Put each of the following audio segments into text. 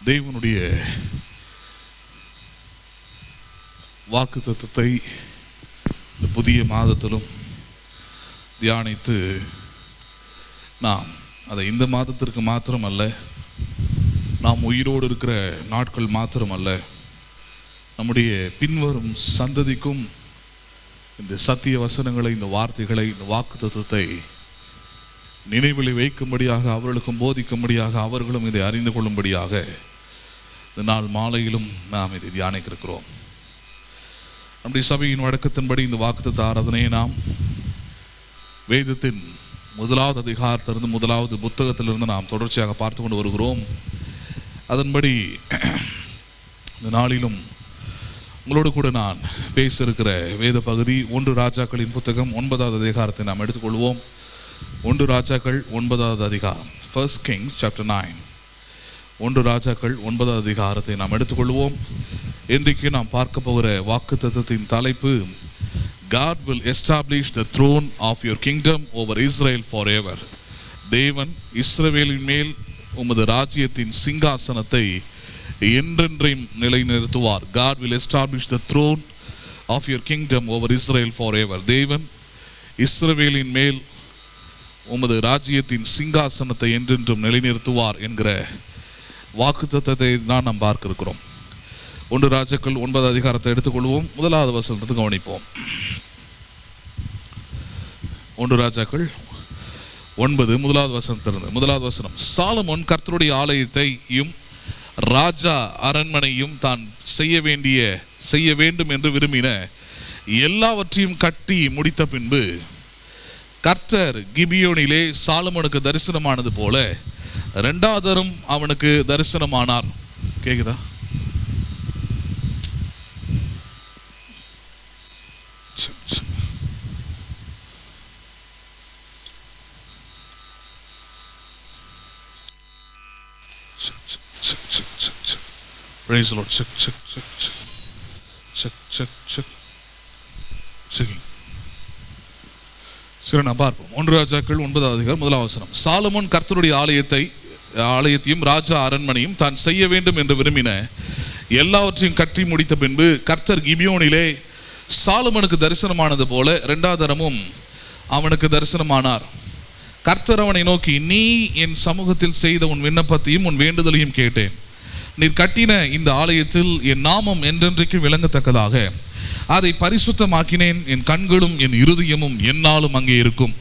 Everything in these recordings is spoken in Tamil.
தேவனுடைய வாக்குத்தத்தத்தை இந்த புதிய மாதத்திலும் தியானித்து நாம் அதை இந்த மாதத்திற்கு மாத்திரமல்ல, நாம் உயிரோடு இருக்கிற நாட்கள் மாத்திரமல்ல, நம்முடைய பின்வரும் சந்ததிக்கும் இந்த சத்திய வசனங்களை, இந்த வார்த்தைகளை, இந்த வாக்குத்தத்தத்தை நினைவில் வைக்கும்படியாக, அவர்களுக்கும் போதிக்கும்படியாக, அவர்களும் இதை அறிந்து கொள்ளும்படியாக இந்த நாள் மாலையிலும் நாம் இதை தியானிக்க இருக்கிறோம். நம்முடைய சபையின் வழக்கத்தின்படி இந்த வாக்குத்தத்த ஆராதனையை நாம் வேதத்தின் முதலாவது அதிகாரத்திலிருந்து, முதலாவது புத்தகத்திலிருந்து நாம் தொடர்ச்சியாக பார்த்து கொண்டு வருகிறோம். அதன்படி இந்த நாளிலும் உங்களோடு கூட நான் பேச இருக்கிற வேத பகுதி 1 ராஜாக்களின் புத்தகம் 9வது அதிகாரத்தை நாம் எடுத்துக்கொள்வோம். 1 ராஜாக்கள் 9வது அதிகாரம், 1 Kings chapter 9. 1 ராஜாக்கள் 9வது அதிகாரத்தை நாம் எடுத்துக்கொள்வோம். இன்றைக்கு நாம் பார்க்க போகிற வாக்குத்தத்தத்தின் தலைப்பு, God will establish the throne of your kingdom over Israel forever. தேவன் இஸ்ரவேலின் மேல் உமது ராஜ்யத்தின் சிங்காசனத்தை என்றென்றையும் நிலைநிறுத்துவார். God will establish the throne of your kingdom over Israel forever. தேவன் இஸ்ரவேலின் மேல் உமது ராஜ்யத்தின் சிங்காசனத்தை என்றென்றும் நிலைநிறுத்துவார் என்கிற வாக்குத்தத்தத்தை தான் நாம் பார்க்க இருக்கிறோம். 1 ராஜாக்கள் 9வது அதிகாரத்தை எடுத்துக்கொள்வோம். 1வது வசனத்தை கவனிப்போம். 1 ராஜாக்கள் 9 1வது வசனத்திலிருந்து. 1வது வசனம், சாலமோன் கர்த்தருடைய ஆலயத்தையும் ராஜா அரண்மனையும் தான் செய்ய வேண்டும் என்று விரும்பின எல்லாவற்றையும் கட்டி முடித்த பின்பு கர்த்தர் கிபியோனிலே சாலமோனுக்கு தரிசனமானது போல 2வது தரம் அவனுக்கு தரிசனமானார். கேக்குதா? Praise the Lord. சரி, நான் பார்ப்போம். 1 ராஜாக்கள் 9வது அதிகாரம் 1வது வசனம், சாலமோன் கர்த்தருடைய ஆலயத்தையும் ராஜா அரண்மனையும் தான் செய்ய வேண்டும் என்று விரும்பின எல்லாவற்றையும் கட்டி முடித்த பின்பு கர்த்தர் கிபியோனிலே சாலமோனுக்கு தரிசனமானது போல 2வது தரமும் அவனுக்கு தரிசனமானார். கர்த்தர் அவனை நோக்கி, நீ என் சமூகத்தில் செய்த உன் விண்ணப்பத்தையும் உன் வேண்டுதலையும் கேட்டேன். நீர் கட்டின இந்த ஆலயத்தில் என் நாமம் என்றென்றைக்கு விளங்கத்தக்கதாக அதை பரிசுத்தமாக்கினேன். என் கண்களும் என் இருதயமும் என்னாலும் அங்கே இருக்கும்.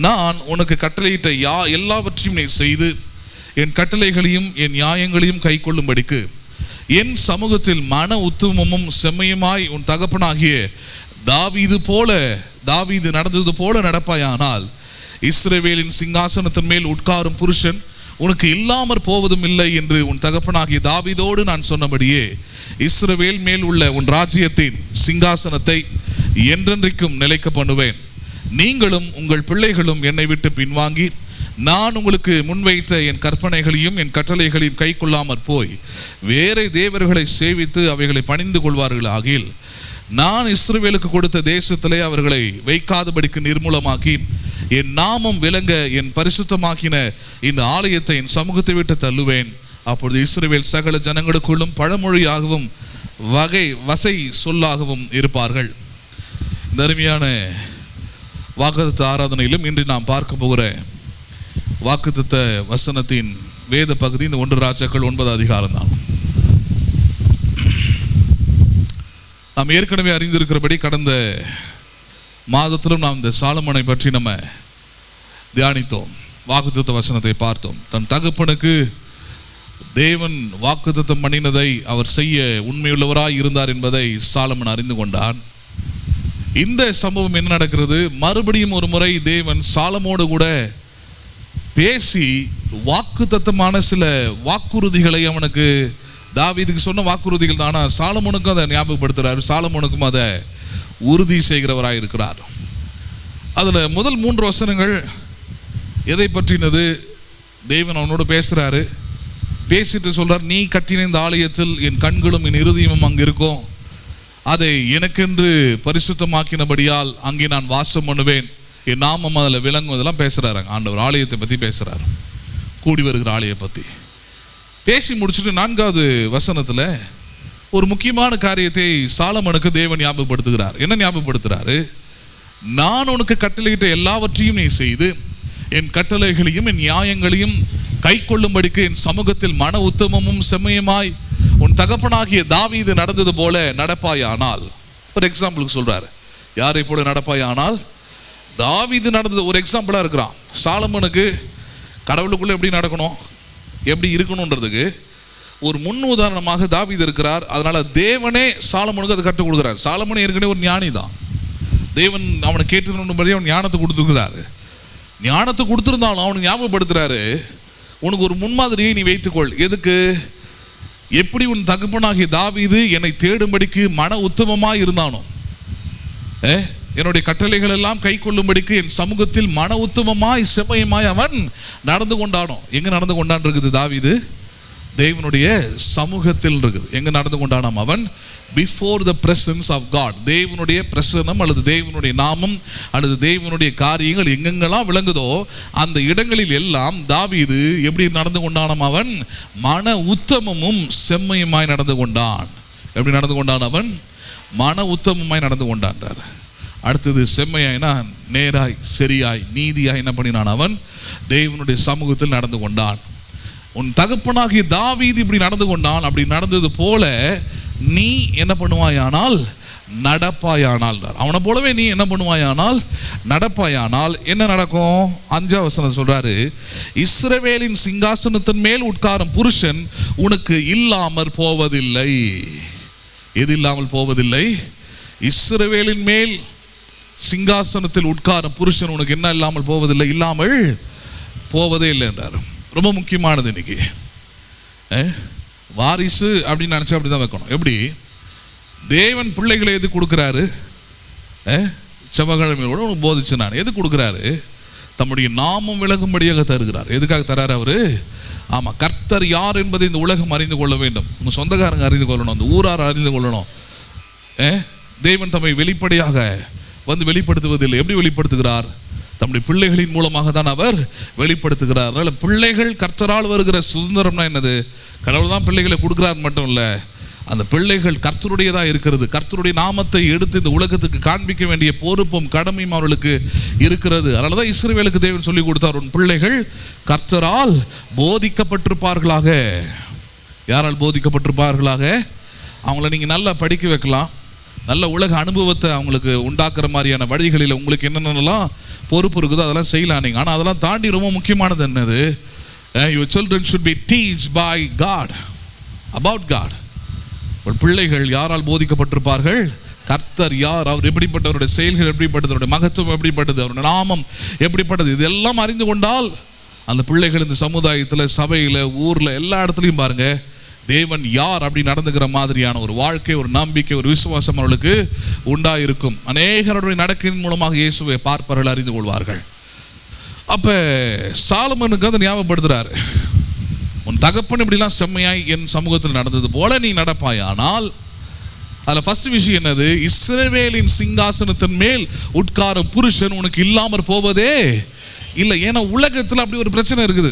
நான் உனக்கு கட்டளையிட்ட எல்லாவற்றையும் நீ செய்து என் கட்டளைகளையும் என் நியாயங்களையும் கை கொள்ளும்படிக்கு என் சமூகத்தில் மன உத்தமமும் செம்மையுமாய் உன் தகப்பனாகிய தாவீது நடந்தது போல நடப்பாயானால் இஸ்ரவேலின் சிங்காசனத்தின் மேல் உட்காரும் புருஷன் உனக்கு இல்லாமற் போவதும் இல்லை என்று உன் தகப்பனாகிய தாவீதோடு நான் சொன்னபடியே இஸ்ரவேல் மேல் உள்ள உன் ராஜ்யத்தின் சிங்காசனத்தை என்றென்றைக்கும் நிலைக்க பண்ணுவேன். நீங்களும் உங்கள் பிள்ளைகளும் என்னை விட்டு பின்வாங்கி நான் உங்களுக்கு முன்வைத்த என் கற்பனைகளையும் என் கட்டளைகளையும் கை கொள்ளாமற் போய் வேறே தேவர்களை சேவித்து அவைகளை பணிந்து கொள்வார்கள் ஆகில் நான் இஸ்ரவேலுக்கு கொடுத்த தேசத்திலே அவர்களை வைக்காதபடிக்கு நிர்மூலமாக்கி என் நாமம் விளங்க என் பரிசுத்தமாக்கின இந்த ஆலயத்தை என் சமூகத்தை விட்டு தள்ளுவேன். அப்பொழுது இஸ்ரவேல் சகல ஜனங்களுக்குள்ளும் பழமொழியாகவும் வசை சொல்லாகவும் இருப்பார்கள். இந்த அருமையான வாக்குத்தத்த ஆராதனையிலும் இன்று நாம் பார்க்க போகிற வாக்குத்தத்த வசனத்தின் வேத பகுதி இந்த 1 ராஜாக்கள் 9வது அதிகாரம் தான். நாம் ஏற்கனவே அறிந்திருக்கிறபடி கடந்த மாதத்திலும் நாம் இந்த சாலமோனை பற்றி நம்ம தியானித்தோம். வாக்குத்தத்த வசனத்தை பார்த்தோம். தன் தகப்பனுக்கு தேவன் வாக்குத்தத்தம் பண்ணினதை அவர் செய்ய உண்மையுள்ளவராய் இருந்தார் என்பதை சாலமோன் அறிந்து கொண்டான். இந்த சம்பவம் என்ன நடக்கிறது? மறுபடியும் ஒரு முறை தேவன் சாலமோனோடு கூட பேசி வாக்குத்தத்தமான சில வாக்குறுதிகளை அவனுக்கு, தாவீதுக்கு சொன்ன வாக்குறுதிகள் தானா, சாலமோனுக்கும் அதை ஞாபகப்படுத்துறாரு. சாலமோனுக்கும் அதை உறுதி செய்கிறவராய் இருக்கிறார். அதுல முதல் 3 வசனங்கள் எதை பற்றினது? தேவன் அவனோடு பேசுறாரு. பேசிட்டு சொல்றார், நீ கட்டின இந்த ஆலயத்தில் என் கண்களும் என் இருதயமும் அங்கு இருக்கும். அதை எனக்கென்று பரிசுத்தமாக்கினபடியால் அங்கே நான் வாசம் பண்ணுவேன். என் நாமம் அதில் விளங்கும். இதெல்லாம் பேசுறாரு ஆண்டவர். ஆலயத்தை பற்றி பேசுறாரு, கூடி வருகிற ஆலயத்தை பற்றி. பேசி முடிச்சுட்டு 4வது வசனத்தில் ஒரு முக்கியமான காரியத்தை சாலமனுக்கு தேவன் ஞாபகப்படுத்துகிறார். என்ன ஞாபகப்படுத்துகிறாரு? நான் உனக்கு கட்டளையிட்ட எல்லாவற்றையும் நீ செய்து என் கட்டளைகளையும் என் நியாயங்களையும் கை கொள்ளும்படிக்கு என் சமூகத்தில் மன உத்தமமும் செம்மையுமாய் உன் தகப்பனாகிய தாவீது நடந்தது போல நடப்பாயானால். ஒரு எக்ஸாம்பிளுக்கு சொல்றாரு. யாரை போல நடப்பாயானால்? தாவீது நடந்தது ஒரு எக்ஸாம்பிளா இருக்கிறான். சாலமனுக்கு கடவுளுக்குள்ள எப்படி நடக்கணும், எப்படி இருக்கணும்ன்றதுக்கு ஒரு முன் உதாரணமாக தாவீது இருக்கிறார். அதனால தேவனே சாலமனுக்கு அதை கற்றுக் கொடுக்குறார். சாலமன் ஏற்கனவே ஒரு ஞானி தான். தேவன் அவனை கேட்டுபடி அவன் ஞானத்தை கொடுத்துருக்கிறாரு. ஞானத்தை கொடுத்துருந்தாலும் அவனுக்கு ஞாபகப்படுத்துறாரு, உனக்கு ஒரு முன்மாதிரியை நீ வைத்துக்கொள். எதுக்கு? எப்படி உன் தகப்பனாகிய தாவீது என்னை தேடும்படிக்கு மன உத்தமமாய் இருந்தானோ, என்னுடைய கட்டளைகள் எல்லாம் கை கொள்ளும்படிக்கு என் சமூகத்தில் மன உத்தமமாய் செம்மையுமாய் அவன் நடந்து கொண்டானோ. எங்க நடந்து கொண்டான் இருக்குது தாவீது? தேவனுடைய சமூகத்தில் இருக்குது. எங்க நடந்து கொண்டானாம் அவன்? Before the presence of God. தேவனுடைய பிரசனம் அல்லது தேவனுடைய நாமம் அல்லது தேவனுடைய காரியங்கள் எங்கெங்கெல்லாம் விளங்குதோ அந்த இடங்களில் எல்லாம் தாவீது எப்படி நடந்து கொண்டானாம்? அவன் மன உத்தமமும் செம்மையுமாய் நடந்து கொண்டான். எப்படி நடந்து கொண்டான்? அவன் மன உத்தமமாய் நடந்து கொண்டான்றார். அடுத்தது செம்மையாய்னா நேராய் சரியாய் நீதியாய் என்ன பண்ணினான்? அவன் தேவனுடைய சமூகத்தில் நடந்து கொண்டான். உன் தகப்பனாகிய தாவீது இப்படி நடந்து கொண்டான். அப்படி நடந்தது போல நீ என்ன பண்ணுவாயானால் நடப்பாயானால். அவனை போலவே நீ என்ன பண்ணுவாயானால் நடப்பாயானால் என்ன நடக்கும்? 5வது வசனம் சொல்றாரு, இஸ்ரவேலின் சிங்காசனத்தின் மேல் உட்காரும் புருஷன் உனக்கு இல்லாமற் போவதில்லை. எது இல்லாமல் போவதில்லை? இஸ்ரவேலின் மேல் சிங்காசனத்தில் உட்காரும் புருஷன் உனக்கு என்ன இல்லாமல் போவதில்லை? இல்லாமல் போவதே இல்லை என்றார். ரொம்ப முக்கியமானது இன்னைக்கு. வாரிசு அப்படின்னு நினைச்சா அப்படிதான் வைக்கணும். எப்படி தேவன் பிள்ளைகளை எது கொடுக்குறாரு? செவ்வாய்க்கிழமையோட உனக்கு போதிச்சு நான் எது கொடுக்குறாரு? தம்முடைய நாமம் விளங்கும்படியாக தருகிறார். எதுக்காக தராரு அவரு? ஆமா, கர்த்தர் யார் என்பதை இந்த உலகம் அறிந்து கொள்ள வேண்டும். உங்க சொந்தக்காரங்க அறிந்து கொள்ளணும், அந்த ஊரார் அறிந்து கொள்ளணும். தேவன் தம்மை வெளிப்படையாக வந்து வெளிப்படுத்துவதில்லை. எப்படி வெளிப்படுத்துகிறார்? தம்முடைய பிள்ளைகளின் மூலமாக தான் அவர் வெளிப்படுத்துகிறார். அதனால பிள்ளைகள் கர்த்தரால் வருகிற சுதந்திரம்னா என்னது? கடவுள் தான் பிள்ளைகளை கொடுக்குறார் மட்டும் இல்லை, அந்த பிள்ளைகள் கர்த்தருடையதாக இருக்கிறது. கர்த்தருடைய நாமத்தை எடுத்து இந்த உலகத்துக்கு காண்பிக்க வேண்டிய பொறுப்பும் கடமையும் அவர்களுக்கு இருக்கிறது. அதனால தான் இஸ்ரவேலுக்கு தேவன் சொல்லி கொடுத்தார், உன் பிள்ளைகள் கர்த்தரால் போதிக்கப்பட்டிருப்பார்களாக. யாரால் போதிக்கப்பட்டிருப்பார்களாக? அவங்கள நீங்கள் நல்லா படிக்க வைக்கலாம், நல்ல உலக அனுபவத்தை அவங்களுக்கு உண்டாக்குற மாதிரியான வழிகளில் உங்களுக்கு என்னென்னலாம் பொறுப்பு இருக்குதோ அதெல்லாம் செய்யலாம் நீங்கள். ஆனால் அதெல்லாம் தாண்டி ரொம்ப முக்கியமானது என்னது? Your children should be taught by God about God. ஒரு பிள்ளைகள் யாரால் போதிக்கப்பட்டிருப்பார்கள்? கர்த்தர் யார், அவர் எப்படிப்பட்டவருடைய செயல்கள் எப்படிப்பட்டது, அவருடைய மகத்துவம் எப்படிப்பட்டது, அவருடைய நாமம் எப்படிப்பட்டது, இதெல்லாம் அறிந்து கொண்டால் அந்த பிள்ளைகள் இந்த சமுதாயத்தில், சபையில், ஊரில் எல்லா இடத்துலையும் பாருங்க தேவன் யார் அப்படி நடந்துக்கிற மாதிரியான ஒரு வாழ்க்கை, ஒரு நம்பிக்கை, ஒரு விசுவாசம் அவர்களுக்கு உண்டாயிருக்கும். அநேகருடைய நடக்கையின் மூலமாக இயேசுவை பார்ப்பவர்கள் அறிந்து கொள்வார்கள். அப்ப சாலமனுக்கு அதை ஞாபகப்படுத்துறாரு, உன் தகப்பன் இப்படிலாம் செம்மையாய் என் சமூகத்தில் நடந்தது போல நீ நடப்பாயானால். அதில் ஃபர்ஸ்ட் விஷயம் என்னது? இஸ்ரவேலின் சிங்காசனத்தின் மேல் உட்காரும் புருஷன் உனக்கு இல்லாமற் போவதே இல்லை. ஏன்னா உலகத்தில் அப்படி ஒரு பிரச்சனை இருக்குது.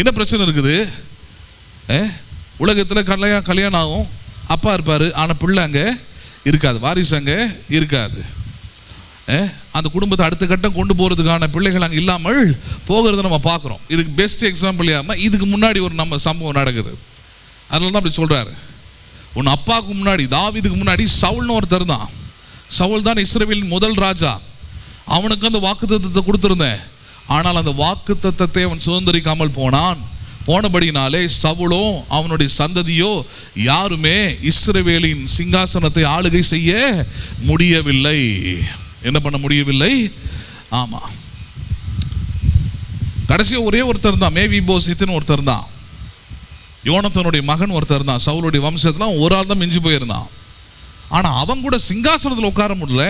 என்ன பிரச்சனை இருக்குது? உலகத்தில் கல்யாணம் ஆகும், அப்பா இருப்பார், ஆனால் பிள்ளை அங்கே இருக்காது, வாரிசு அங்கே இருக்காது. அந்த குடும்பத்தை அடுத்த கட்டம் கொண்டு போகிறதுக்கான பிள்ளைகள் அங்கே இல்லாமல் போகிறத நம்ம பார்க்குறோம். இதுக்கு பெஸ்ட் எக்ஸாம்பிள் யாருன்னா, இதுக்கு முன்னாடி ஒரு நம்ம சம்பவம் நடக்குது. அதனால தான் அப்படி சொல்கிறாரு, உன் அப்பாவுக்கு முன்னாடி தாவீதுக்கு முன்னாடி சவுல்னு ஒருத்தர் தான். சவுல் தான் இஸ்ரவேலின் முதல் ராஜா. அவனுக்கு அந்த வாக்குத்தத்தத்தை கொடுத்துருந்தேன். ஆனால் அந்த வாக்குத்தத்தத்தை அவன் சுதந்திரிக்காமல் போனபடினாலே சவுலோ அவனுடைய சந்ததியோ யாருமே இஸ்ரவேலின் சிங்காசனத்தை ஆளுகை செய்ய முடியவில்லை. என்ன பண்ண முடியவில்லை? ஆமா, கடைசியா ஒரே ஒருத்தர் தான், மேவிபோசேத்துன்னு ஒருத்தர் தான், யோனத்தானுடைய மகன் ஒருத்தர் தான். சவுலுடைய வம்சத்துல ஒரு ஆள் தான் மிஞ்சி போயிருந்தான். ஆனா அவன் கூட சிங்காசனத்தில் உட்கார முடியல,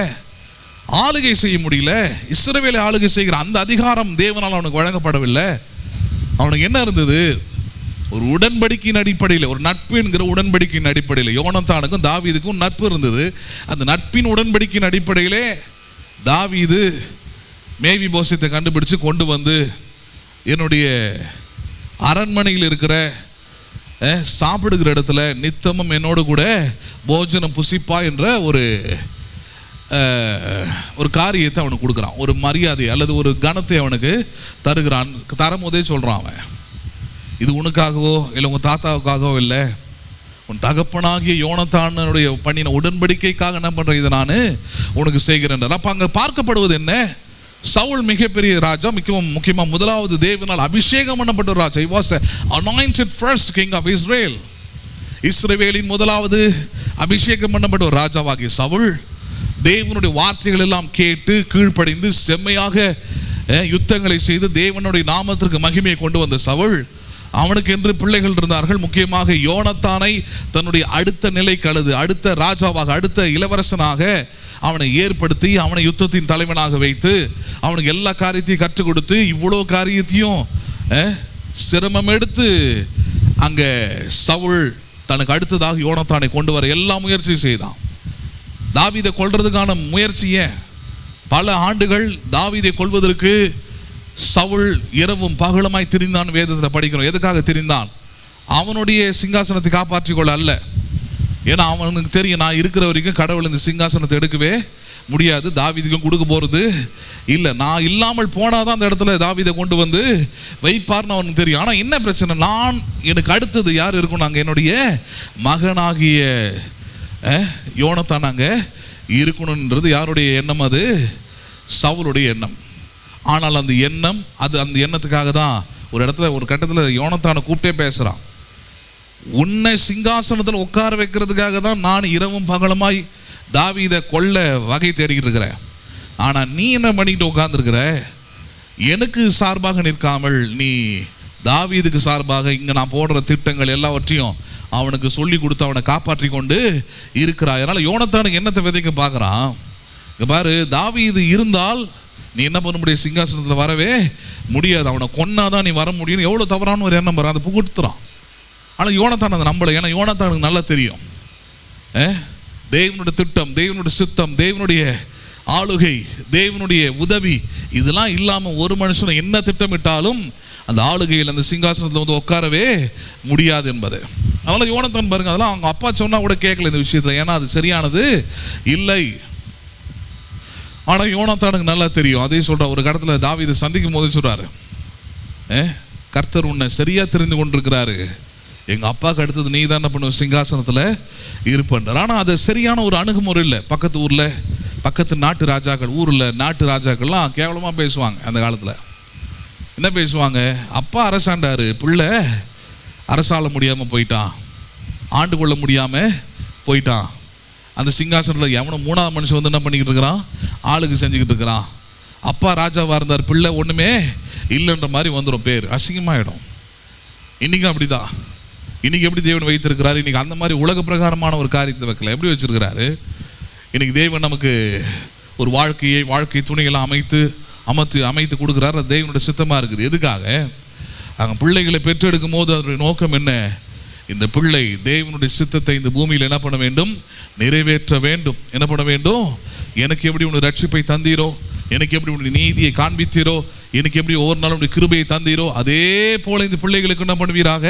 ஆளுகை செய்ய முடியல. இஸ்ரவேலை ஆளுகை செய்கிற அந்த அதிகாரம் தேவனால் அவனுக்கு வழங்கப்படவில்லை. அவனுக்கு என்ன இருந்தது? ஒரு உடன்படிக்கையின் அடிப்படையில், ஒரு நட்பு என்கிற உடன்படிக்கையின் அடிப்படையில் யோனத்தானுக்கும் தாவீதுக்கும் நட்பு இருந்தது. அந்த நட்பின் உடன்படிக்கையின் அடிப்படையிலே தாவீது மேவிபோசேத்தை கண்டுபிடிச்சு கொண்டு வந்து என்னுடைய அரண்மனையில் இருக்கிற சாப்பிடுகிற இடத்துல நித்தமும் என்னோடு கூட போஜனம் புசிப்பா என்ற ஒரு காரியத்தை அவனுக்கு கொடுக்குறான், ஒரு மரியாதை அல்லது ஒரு கணத்தை அவனுக்கு தருகிறான். தரும்போதே சொல்கிறான், அவன் இது உனக்காகவோ இல்லை உங்கள் தாத்தாவுக்காகவோ இல்லை, உன் தகப்பனாகிய யோனத்தானுடைய பண்ணின உடன்படிக்கைக்காக என்ன பண்ணுறேன், இதை நான் உனக்கு செய்கிறேன். அப்போ அங்கே பார்க்கப்படுவது என்ன? சவுல் மிகப்பெரிய ராஜா, முக்கியமாக முதலாவது தேவனால் அபிஷேகம் பண்ணப்பட்ட ராஜா. He was anointed first king of Israel. இஸ்ரவேலின் முதலாவது அபிஷேகம் பண்ணப்பட்ட ஒரு ராஜாவாகிய சவுல் தேவனுடைய வார்த்தைகள் எல்லாம் கேட்டு கீழ்ப்படிந்து செம்மையாக யுத்தங்களை செய்து தேவனுடைய நாமத்திற்கு மகிமையை கொண்டு வந்த சவுல், அவனுக்கு என்று பிள்ளைகள் இருந்தார்கள். முக்கியமாக யோனத்தானை தன்னுடைய அடுத்த நிலைக்கு அல்லது அடுத்த ராஜாவாக அடுத்த இளவரசனாக அவனை ஏற்படுத்தி அவனை யுத்தத்தின் தலைவனாக வைத்து அவனுக்கு எல்லா காரியத்தையும் கற்றுக் கொடுத்து இவ்வளோ காரியத்தையும் சிரமம் எடுத்து அங்கே சவுல் தனக்கு அடுத்ததாக யோனத்தானை கொண்டு வர எல்லா முயற்சியும் செய்தான். தாவீதை கொல்றதுக்கான முயற்சியை பல ஆண்டுகள் தாவீதை கொல்வதற்கு சவுல் இரவும் பகலுமாய் திரிந்தான். வேதத்தில் படிக்கிறோம். எதுக்காக திரிந்தான்? அவனுடைய சிங்காசனத்தை காப்பாற்றிக் கொள்ள அல்ல. ஏன்னா அவனுக்கு தெரியும், நான் இருக்கிற வரைக்கும் கடவுள் இந்த சிங்காசனத்தை எடுக்கவே முடியாது, தாவீதுக்கும் கொடுக்க போகிறது இல்லை, நான் இல்லாமல் போனாதான் அந்த இடத்துல தாவீதை கொண்டு வந்து வைப்பார்னு அவனுக்கு தெரியும். ஆனால் என்ன பிரச்சனை, எனக்கு அடுத்தது யார் இருக்கணும், அங்கே என்னுடைய மகனாகிய யோனத்தான் அங்கே இருக்கணுன்றது யாருடைய எண்ணம்? அது சவுலுடைய எண்ணம். ஆனால் அந்த எண்ணம் அந்த எண்ணத்துக்காக தான் ஒரு இடத்துல ஒரு கட்டத்தில் யோனத்தானை கூப்பிட்டே பேசுகிறான். உன்னை சிங்காசனத்தில் உட்கார வைக்கிறதுக்காக தான் நான் இரவும் பகலுமாய் தாவீதை கொல்ல வகை தேடிக்கிட்டு இருக்கிறேன். ஆனால் நீ என்ன பண்ணிக்கிட்டு உட்கார்ந்துருக்கிற? எனக்கு சார்பாக நிற்காமல் நீ தாவீதுக்கு சார்பாக இங்கே நான் போடுற திட்டங்கள் எல்லாவற்றையும் அவனுக்கு சொல்லி கொடுத்து அவனை காப்பாற்றி கொண்டு இருக்கிறாய். அதனால் யோனத்தானுக்கு என்னத்தை விதைக்க பார்க்குறான். இங்கே பாரு, தாவீது இருந்தால் நீ என்ன பண்ண முடியும், சிங்காசனத்தில் வரவே முடியாது, அவனை கொன்னாதான் நீ வர முடியும். எவ்வளோ தவறான ஒரு எண்ணம் பாரு, அதை புகுத்துறான். ஆனால் யோனத்தான் அதை நம்பலை. ஏன்னா யோனத்தானுக்கு நல்லா தெரியும் தேவனுடைய திட்டம், தேவனுடைய சித்தம், தேவனுடைய ஆளுகை, தேவனுடைய உதவி இதெல்லாம் இல்லாமல் ஒரு மனுஷனை என்ன திட்டமிட்டாலும் அந்த ஆளுகையில் அந்த சிங்காசனத்தில் வந்து உட்காரவே முடியாது என்பது. அதனால் யோனத்தான் பாருங்க, அதெல்லாம் அவங்க அப்பா சொன்னால் கூட கேட்கல இந்த விஷயத்தில், ஏன்னா அது சரியானது இல்லை. ஆனால் யோனத்தானுக்கு நல்லா தெரியும். அதே சொல்கிற ஒரு கடத்தில் தாவீதை சந்திக்கும் போது சொல்கிறாரு, கர்த்தர் உன்னை சரியாக தெரிந்து கொண்டிருக்கிறாரு, எங்கள் அப்பாவுக்கு அடுத்தது நீ தான் என்ன பண்ணுவ, சிங்காசனத்தில் இருப்பன்றார். ஆனால் அது சரியான ஒரு அணுகுமுறை இல்லை. பக்கத்து ஊரில் பக்கத்து நாட்டு ராஜாக்கள், ஊரில் நாட்டு ராஜாக்கள்லாம் கேவலமாக பேசுவாங்க. அந்த காலத்தில் என்ன பேசுவாங்க, அப்பா அரசாண்டார், பிள்ளை அரசாள முடியாமல் போயிட்டான், ஆண்டு கொள்ள முடியாமல் போயிட்டான், அந்த சிங்காசனத்தில் எவனோ மூணாவது மனுஷன் வந்து என்ன பண்ணிக்கிட்டு இருக்கிறான், ஆளுக்கு செஞ்சுக்கிட்டு இருக்கிறான், அப்பா ராஜாவாக இருந்தார், பிள்ளை ஒன்றுமே இல்லைன்ற மாதிரி வந்துடும், பேர் அசிங்கமாகிடும். இன்றைக்கும் அப்படி தான். இன்றைக்கி எப்படி தேவன் வைத்திருக்கிறாரு, இன்றைக்கி அந்த மாதிரி உலக பிரகாரமான ஒரு காரியத்தை வைக்கல, எப்படி வச்சுருக்கிறாரு. இன்றைக்கி தேவன் நமக்கு ஒரு வாழ்க்கை துணைகளை அமைத்து கொடுக்குறாரு. அது தேவனுடைய சித்தமாக இருக்குது. எதுக்காக? அங்கே பிள்ளைகளை பெற்றெடுக்கும் போது அதனுடைய நோக்கம் என்ன, இந்த பிள்ளை தேவனுடைய சித்தத்தை இந்த பூமியில் என்ன பண்ண வேண்டும், நிறைவேற்ற வேண்டும். என்ன பண்ண வேண்டும், எனக்கு எப்படி உன்னுடைய ரட்சிப்பை தந்தீரோ, எனக்கு எப்படி உன்னுடைய நீதியை காண்பித்தீரோ, எனக்கு எப்படி ஒவ்வொரு நாளும் உடைய கிருபையை தந்தீரோ, அதே போல இந்த பிள்ளைகளுக்கு என்ன பண்ணுவீராக,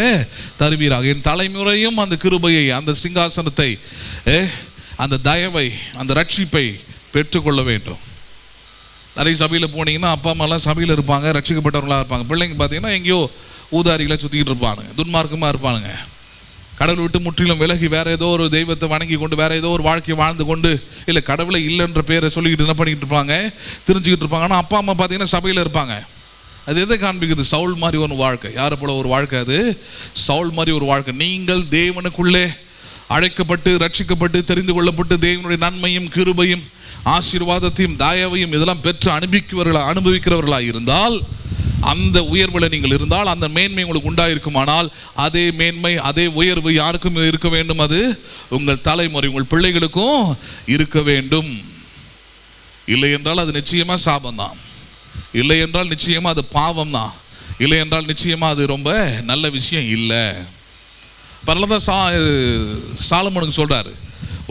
தருவீராக. என் தலைமுறையும் அந்த கிருபையை, அந்த சிங்காசனத்தை, அந்த தயவை, அந்த ரட்சிப்பை பெற்றுக்கொள்ள வேண்டும். நிறைய சபையில் போனீங்கன்னா அப்பா அம்மாலாம் சபையில் இருப்பாங்க, ரட்சிக்கப்பட்டவர்களாக இருப்பாங்க. பிள்ளைங்க பார்த்தீங்கன்னா எங்கேயோ ஊதாரிகளை சுற்றிக்கிட்டு இருப்பானுங்க, துன்மார்க்கமாக இருப்பானுங்க. கடவுளை விட்டு முற்றிலும் விலகி வேற ஏதோ ஒரு தெய்வத்தை வணங்கி கொண்டு வேற ஏதோ ஒரு வாழ்க்கையை வாழ்ந்து கொண்டு, இல்லை கடவுளை இல்லைன்ற பேரை சொல்லிக்கிட்டு என்ன பண்ணிக்கிட்டு இருப்பாங்க, தெரிஞ்சுக்கிட்டு இருப்பாங்க. ஆனால் அப்பா அம்மா பார்த்தீங்கன்னா சபையில் இருப்பாங்க. அது எதை காண்பிக்குது, சவுல் மாதிரி ஒரு வாழ்க்கை. யாரை போல ஒரு வாழ்க்கை அது, சவுல் மாதிரி ஒரு வாழ்க்கை. நீங்கள் தேவனுக்குள்ளே அழைக்கப்பட்டு ரட்சிக்கப்பட்டு தெரிந்து கொள்ளப்பட்டு தேவனுடைய நன்மையும் கிருபையும் ஆசீர்வாதத்தையும் தயவையும் இதெல்லாம் பெற்று அனுபவிக்கிறவர்களாக இருந்தால், அந்த உயர்வில் நீங்கள் இருந்தால், அந்த மேன்மை உங்களுக்கு உண்டாயிருக்குமானால், அதே மேன்மை அதே உயர்வு யாருக்கும் இருக்க வேண்டும், அது உங்கள் தலைமுறை உங்கள் பிள்ளைகளுக்கும் இருக்க வேண்டும். இல்லை என்றால் அது நிச்சயமாக சாபம்தான், இல்லை என்றால் நிச்சயமாக அது பாவம் தான், இல்லை என்றால் நிச்சயமாக அது ரொம்ப நல்ல விஷயம் இல்லை. பரலதான் சாலமோனுக்கு சொல்றாரு,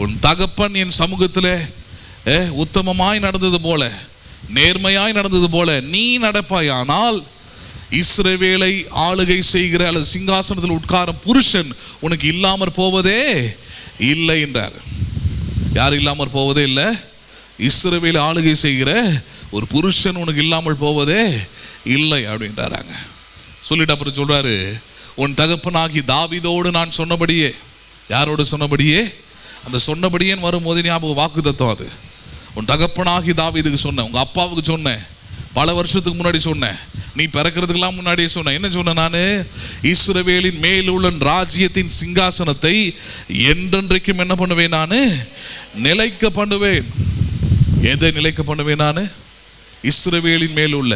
உன் தகப்பன் என் சமூகத்தில் உத்தமமாய் நடந்தது போல, நேர்மையாய் நடந்தது போல நீ நடப்பாயானால் இஸ்ரவேலை ஆளுகை செய்கிற அல்லது சிங்காசனத்தில் உட்காரும் புருஷன் உனக்கு இல்லாமற் போவதே இல்லை என்றார். யார் இல்லாமற் போவதே இல்லை? இஸ்ரவேலை ஆளுகை செய்கிற ஒரு புருஷன் உனக்கு இல்லாமல் போவதே இல்லை அப்படின்றாங்க. சொல்லிட்டு அப்புறம் சொல்றாரு, உன் தகப்பனாகி தாவீதோடு நான் சொன்னபடியே. யாரோடு சொன்னபடியே? அந்த சொன்னபடியே வரும்போது ஞாபகம் வாக்கு தத்துவம் அது. உன் தகப்பனாகி தாவீதுக்கு சொன்னேன், உங்க அப்பாவுக்கு சொன்னேன், பல வருஷத்துக்கு முன்னாடி சொன்னேன், நீ பிறக்கிறதுக்கெல்லாம் முன்னாடியே சொன்னேன். என்ன சொன்னேன் நான்? இஸ்ரவேலின் மேலுள்ள ராஜ்யத்தின் சிங்காசனத்தை என்றென்றைக்கும் என்ன பண்ணுவேன் நான்? நிலைக்க பண்ணுவேன். எதை நிலைக்க பண்ணுவேன் நான்? இஸ்ரவேலின் மேலுள்ள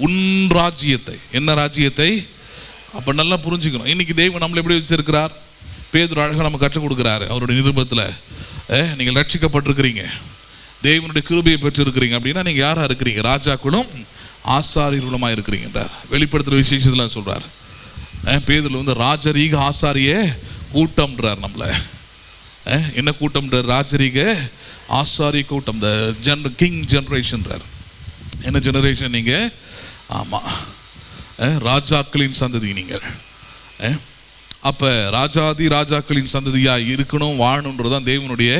உன் ராஜ்யத்தை. என்ன ராஜ்யத்தை? அப்ப நல்லா புரிஞ்சுக்கணும். இன்னைக்கு தேவன் நம்மளை எப்படி வச்சிருக்கிறார்? பேதுரு அழகாக நம்ம கற்றுக் கொடுக்குறாரு அவருடைய நிருபத்தில். நீங்கள் ரட்சிக்கப்பட்டிருக்கிறீங்க, தேவனுடைய கிருபையை பெற்றிருக்கிறீங்க அப்படின்னா நீங்கள் யாரா இருக்கிறீங்க? ராஜாக்களும் ஆசாரியர்களுமாக இருக்கிறீங்கன்றார். வெளிப்படுத்துகிற விசேஷத்தில் சொல்றார். பேதுருல ராஜரீக ஆசாரிய கூட்டம்ன்றார். நம்மள என்ன கூட்டம்ன்றார்? ராஜரீக ஆசாரிய கூட்டம். த கிங் ஜெனரேஷன்றார். என்ன ஜெனரேஷன் நீங்க? ஆமா, ராஜாக்களின் சந்ததி நீங்கள். அப்ப ராஜாதி ராஜாக்களின் சந்ததியா இருக்கணும், வாழணுன்றதுதான் தேவனுடைய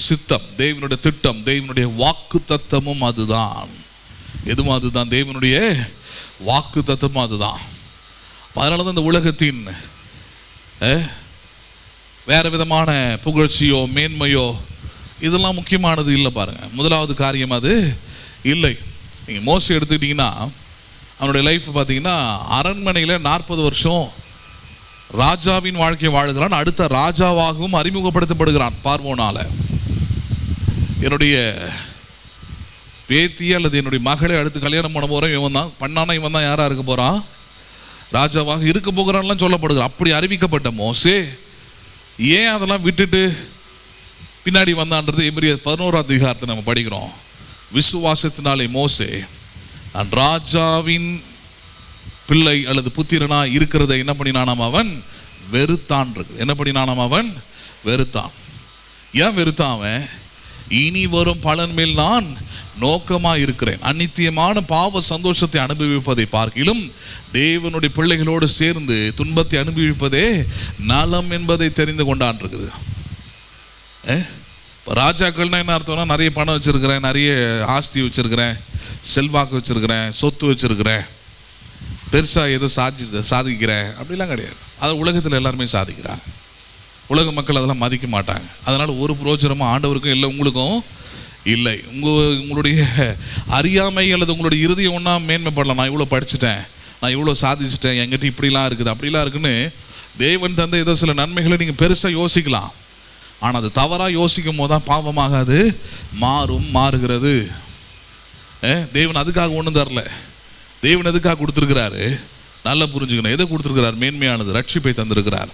சித்தம், தேவனுடைய திட்டம், தேவனுடைய வாக்கு தத்தமும் அதுதான். எதுவும் அதுதான், தேவனுடைய வாக்கு தத்தமும் அதுதான். அதனாலதான் இந்த உலகத்தின் வேற விதமான புகழ்ச்சியோ மேன்மையோ இதெல்லாம் முக்கியமானது இல்லை. பாருங்க, முதலாவது காரியம் அது இல்லை. நீங்க மோசே எடுத்துக்கிட்டீங்கன்னா அவனுடைய லைஃப் பார்த்தீங்கன்னா அரண்மனையில் 40 வருஷம் ராஜாவின் வாழ்க்கையை வாழுகிறான். அடுத்த ராஜாவாகவும் அறிமுகப்படுத்தப்படுகிறான் பார்வோனால. என்னுடைய பேத்தி அல்லது என்னுடைய மகளை அடுத்து கல்யாணம் பண்ண போறேன், இவன் தான் பண்ணானா, இவன் தான் யாரா இருக்க போறான்? ராஜாவாக இருக்க போகிறான்லாம் சொல்லப்படுகிறான். அப்படி அறிவிக்கப்பட்ட மோசே ஏன் அதெல்லாம் விட்டுட்டு பின்னாடி வந்தான்றது எபிரேயர் 11ஆம் அதிகாரத்தை நம்ம படிக்கிறோம். விசுவாசத்தினாலே மோசே நான் ராஜாவின் பிள்ளை அல்லது புத்திரனா இருக்கிறத என்ன பண்ணினானாம்? அவன் வெறுத்தான். என்ன பண்ணினானாம்? அவன் வெறுத்தான். ஏன் வெறுத்தான் அவன்? இனி வரும் பலன் மேல் நான் நோக்கமா இருக்கிறேன். அநித்தியமான பாவ சந்தோஷத்தை அனுபவிப்பதை பார்க்கிலும் தேவனுடைய பிள்ளைகளோடு சேர்ந்து துன்பத்தை அனுபவிப்பதே நலம் என்பதை தெரிந்து கொண்டான் இருக்குது. ராஜாக்கள்னா என்ன அர்த்தம்னா, நிறைய பணம் வச்சிருக்கிறேன், நிறைய ஆஸ்தி வச்சிருக்கிறேன், செல்வாக்கு வச்சிருக்கிறேன், சொத்து வச்சிருக்கிறேன், பெருசாக ஏதோ சாதிக்கிறேன் அப்படிலாம் கிடையாது. அதை உலகத்தில் எல்லாருமே சாதிக்கிறாங்க. உலக மக்கள் அதெல்லாம் மதிக்க மாட்டாங்க. அதனால ஒரு புரோஜனமும் ஆண்டவருக்கும் இல்லை, உங்களுக்கும் இல்லை. உங்களுடைய அறியாமை அல்லது உங்களுடைய இறுதியை ஒன்றா மேன்மைப்படலாம். நான் இவ்வளோ படிச்சுட்டேன், நான் இவ்வளோ சாதிச்சுட்டேன், என்கிட்ட இப்படிலாம் இருக்குது அப்படிலாம் இருக்குன்னு தேவன் தந்த ஏதோ சில நன்மைகளை நீங்கள் பெருசாக யோசிக்கலாம். ஆனால் அது தவறாக யோசிக்கும் போது தான் பாவமாக அது மாறுகிறது. தேவன் அதுக்காக ஒன்றும் தரல. தேவன் எதுக்காக கொடுத்துருக்கிறாரு? நல்லா புரிஞ்சுக்கணும். எதை கொடுத்துருக்கிறார்? மேன்மையானது, ரட்சிப்பை தந்திருக்கிறார்.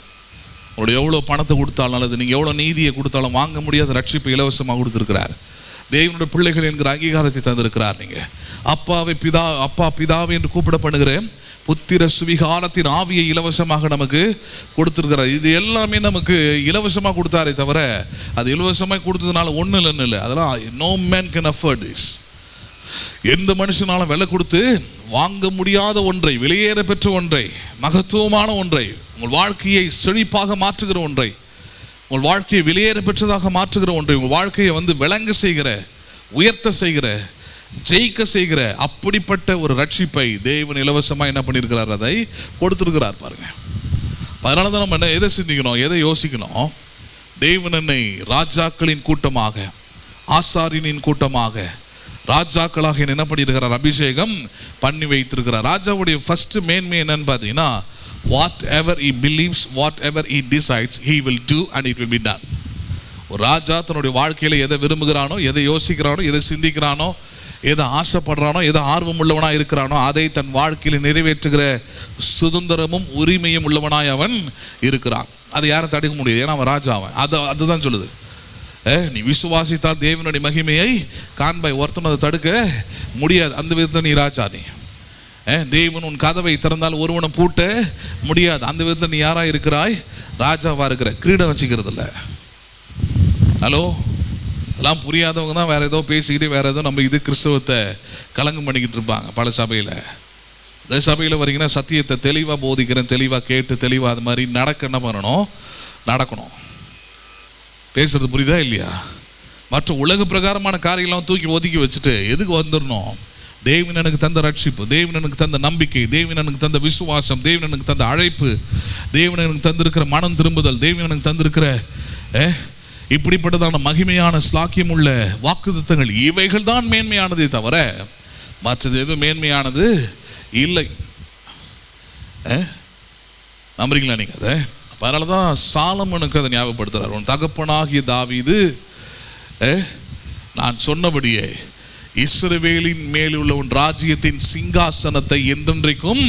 உங்களுடைய எவ்வளோ பணத்தை கொடுத்தாலும் அல்லது நீங்கள் எவ்வளோ நீதியை கொடுத்தாலும் வாங்க முடியாத ரட்சிப்பை இலவசமாக கொடுத்துருக்கிறார். தேவனுடைய பிள்ளைகள் என்கிற அங்கீகாரத்தை தந்திருக்கிறார். நீங்கள் அப்பா பிதாவை என்று கூப்பிட பண்ணுகிற புத்திர சுவிகாரத்தின் ஆவியை இலவசமாக நமக்கு கொடுத்துருக்கிறார். இது எல்லாமே நமக்கு இலவசமாக கொடுத்தாரே தவிர அது இலவசமாக கொடுத்ததுனால ஒன்றும் இல்லைன்னு இல்லை. அதெல்லாம் no man can afford this. எந்த மனுஷனாலும் விலை கொடுத்து வாங்க முடியாத ஒன்றை, வெளியேற பெற்ற ஒன்றை, மகத்துவமான ஒன்றை, உங்கள் வாழ்க்கையை செழிப்பாக மாற்றுகிற ஒன்றை, உங்கள் வாழ்க்கையை வெளியேற பெற்றதாக மாற்றுகிற ஒன்றை, உங்கள் வாழ்க்கையை விளங்க செய்கிற, உயர்த்த செய்கிற, ஜெயிக்க செய்கிற அப்படிப்பட்ட ஒரு ரட்சிப்பை தேவன் இலவசமாக என்ன பண்ணியிருக்கிறார்? அதை கொடுத்துருக்கிறார். பாருங்க, அதனால தான் நம்ம எதை சிந்திக்கணும், எதை யோசிக்கணும்? தேவன் என்னை ராஜாக்களின் கூட்டமாக, ஆசாரியனின் கூட்டமாக, ராஜாக்களாக என்ன பண்ணியிருக்கிறார்? அபிஷேகம் பண்ணி வைத்திருக்கிறார். ராஜாவுடைய ஃபர்ஸ்ட் மேன்மை என்னன்னு பார்த்தீங்கன்னா, whatever he believes, whatever he decides, he will do and it will be done. ஒரு ராஜா தன்னுடைய வாழ்க்கையில எதை விரும்புகிறானோ, எதை யோசிக்கிறானோ, எதை சிந்திக்கிறானோ, எதை ஆசைப்படுறானோ, எதை ஆர்வம் உள்ளவனாய் இருக்கிறானோ அதை தன் வாழ்க்கையில் நிறைவேற்றுகிற சுதந்திரமும் உரிமையும் உள்ளவனாய் அவன் இருக்கிறான். அதை யாரும் தடுக்க முடியாது. ஏன்னா அவன் ராஜா. அவன் அதுதான் சொல்லுது, நீ விசுவாசித்தால் தேவனுடைய மகிமையை காண்பாய். ஒருத்தன் அதை தடுக்க முடியாது. அந்த விதத்தில் நீ ராஜா. நீ தேவன் உன் கதவை திறந்தால் ஒருவனை பூட்ட முடியாது. அந்த விதத்தில் நீ யாரா இருக்கிறாய்? ராஜாவா இருக்கிற. கிரீடம் வச்சுக்கிறது இல்லை. ஹலோ, எல்லாம் புரியாதவங்க தான் வேற ஏதோ பேசிக்கிட்டு வேற ஏதோ நம்ம இது கிறிஸ்தவத்தை கலங்கம் பண்ணிக்கிட்டு இருப்பாங்க பல சபையில். இந்த சபையில் வரீங்கன்னா சத்தியத்தை தெளிவாக போதிக்கிறேன், தெளிவாக கேட்டு தெளிவாக அது மாதிரி நடக்க என்ன பண்ணணும், நடக்கணும். பேசுறது புரியுதா இல்லையா? மற்ற உலக பிரகாரமான காரியெல்லாம் தூக்கி ஒதுக்கி வச்சுட்டு எதுக்கு வந்துடணும்? தேவன் எனக்கு தந்த ரட்சிப்பு, தேவன் எனக்கு தந்த நம்பிக்கை, தேவன் எனக்கு தந்த விசுவாசம், தேவன் எனக்கு தந்த அழைப்பு, தேவன் எனக்கு தந்திருக்கிற மனம் திரும்புதல், தேவன் எனக்கு தந்திருக்கிற இப்படிப்பட்டதான மகிமையான ஸ்லாக்கியம் உள்ள வாக்குத்தத்தங்கள், இவைகள் தான் மேன்மையானதே தவிர மற்றது எதுவும் மேன்மையானது இல்லை. நம்புறீங்களா நீங்க அதை? அதனால தான் சாலமோனுக்கு அதை ஞாபகப்படுத்துறார். உன் தகப்பனாகிய தாவீது நான் சொன்னபடியே இஸ்ரவேலின் மேலுள்ள உன் ராஜ்யத்தின் சிங்காசனத்தை என்றென்றைக்கும்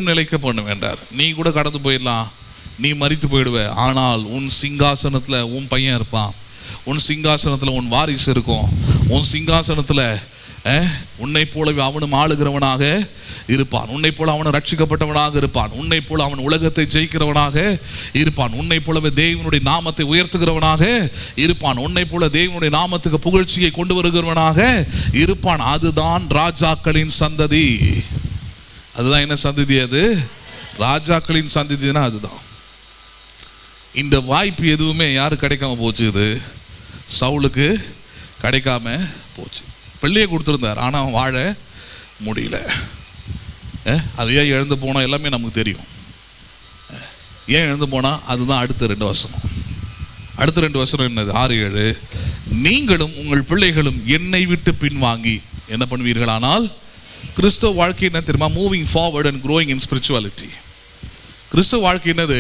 நிலைக்க பண்ண வேண்டார். நீ கூட கடந்து போயிடலாம், நீ மரித்து போயிடுவ, ஆனால் உன் சிங்காசனத்தில் உன் பையன் இருப்பான், உன் சிங்காசனத்தில் உன் வாரிசு இருக்கும், உன் சிங்காசனத்தில் உன்னை போலவே அவனும் ஆளுகிறவனாக இருப்பான், உன்னை போல அவனும் ரட்சிக்கப்பட்டவனாக இருப்பான், உன்னை போல அவன் உலகத்தை ஜெயிக்கிறவனாக இருப்பான், உன்னை போலவே தேவனுடைய நாமத்தை உயர்த்துகிறவனாக இருப்பான், உன்னை போல தேவனுடைய நாமத்துக்கு புகழ்ச்சியை கொண்டு வருகிறவனாக இருப்பான். அதுதான் ராஜாக்களின் சந்ததி. அதுதான் என்ன சந்ததி? அது ராஜாக்களின் சந்ததினா அதுதான். இந்த வாய்ப்பு எதுவுமே யாரு கிடைக்காம போச்சு? இது சவுலுக்கு கிடைக்காம போச்சு. பிள்ளையை கொடுத்துருந்தார், ஆனால் அவன் வாழ முடியல. அது ஏன் இழந்து போனால் எல்லாமே நமக்கு தெரியும். ஏன் இழந்து போனால் அதுதான் அடுத்த 2 வசனம். அடுத்த 2 வசனம் என்னது? 6-7. நீங்களும் உங்கள் பிள்ளைகளும் என்னை விட்டு பின்வாங்கி என்ன பண்ணுவீர்கள்? ஆனால் கிறிஸ்தவ வாழ்க்கை என்ன தெரியுமா? Moving forward and growing in spirituality. கிறிஸ்தவ வாழ்க்கை என்னது?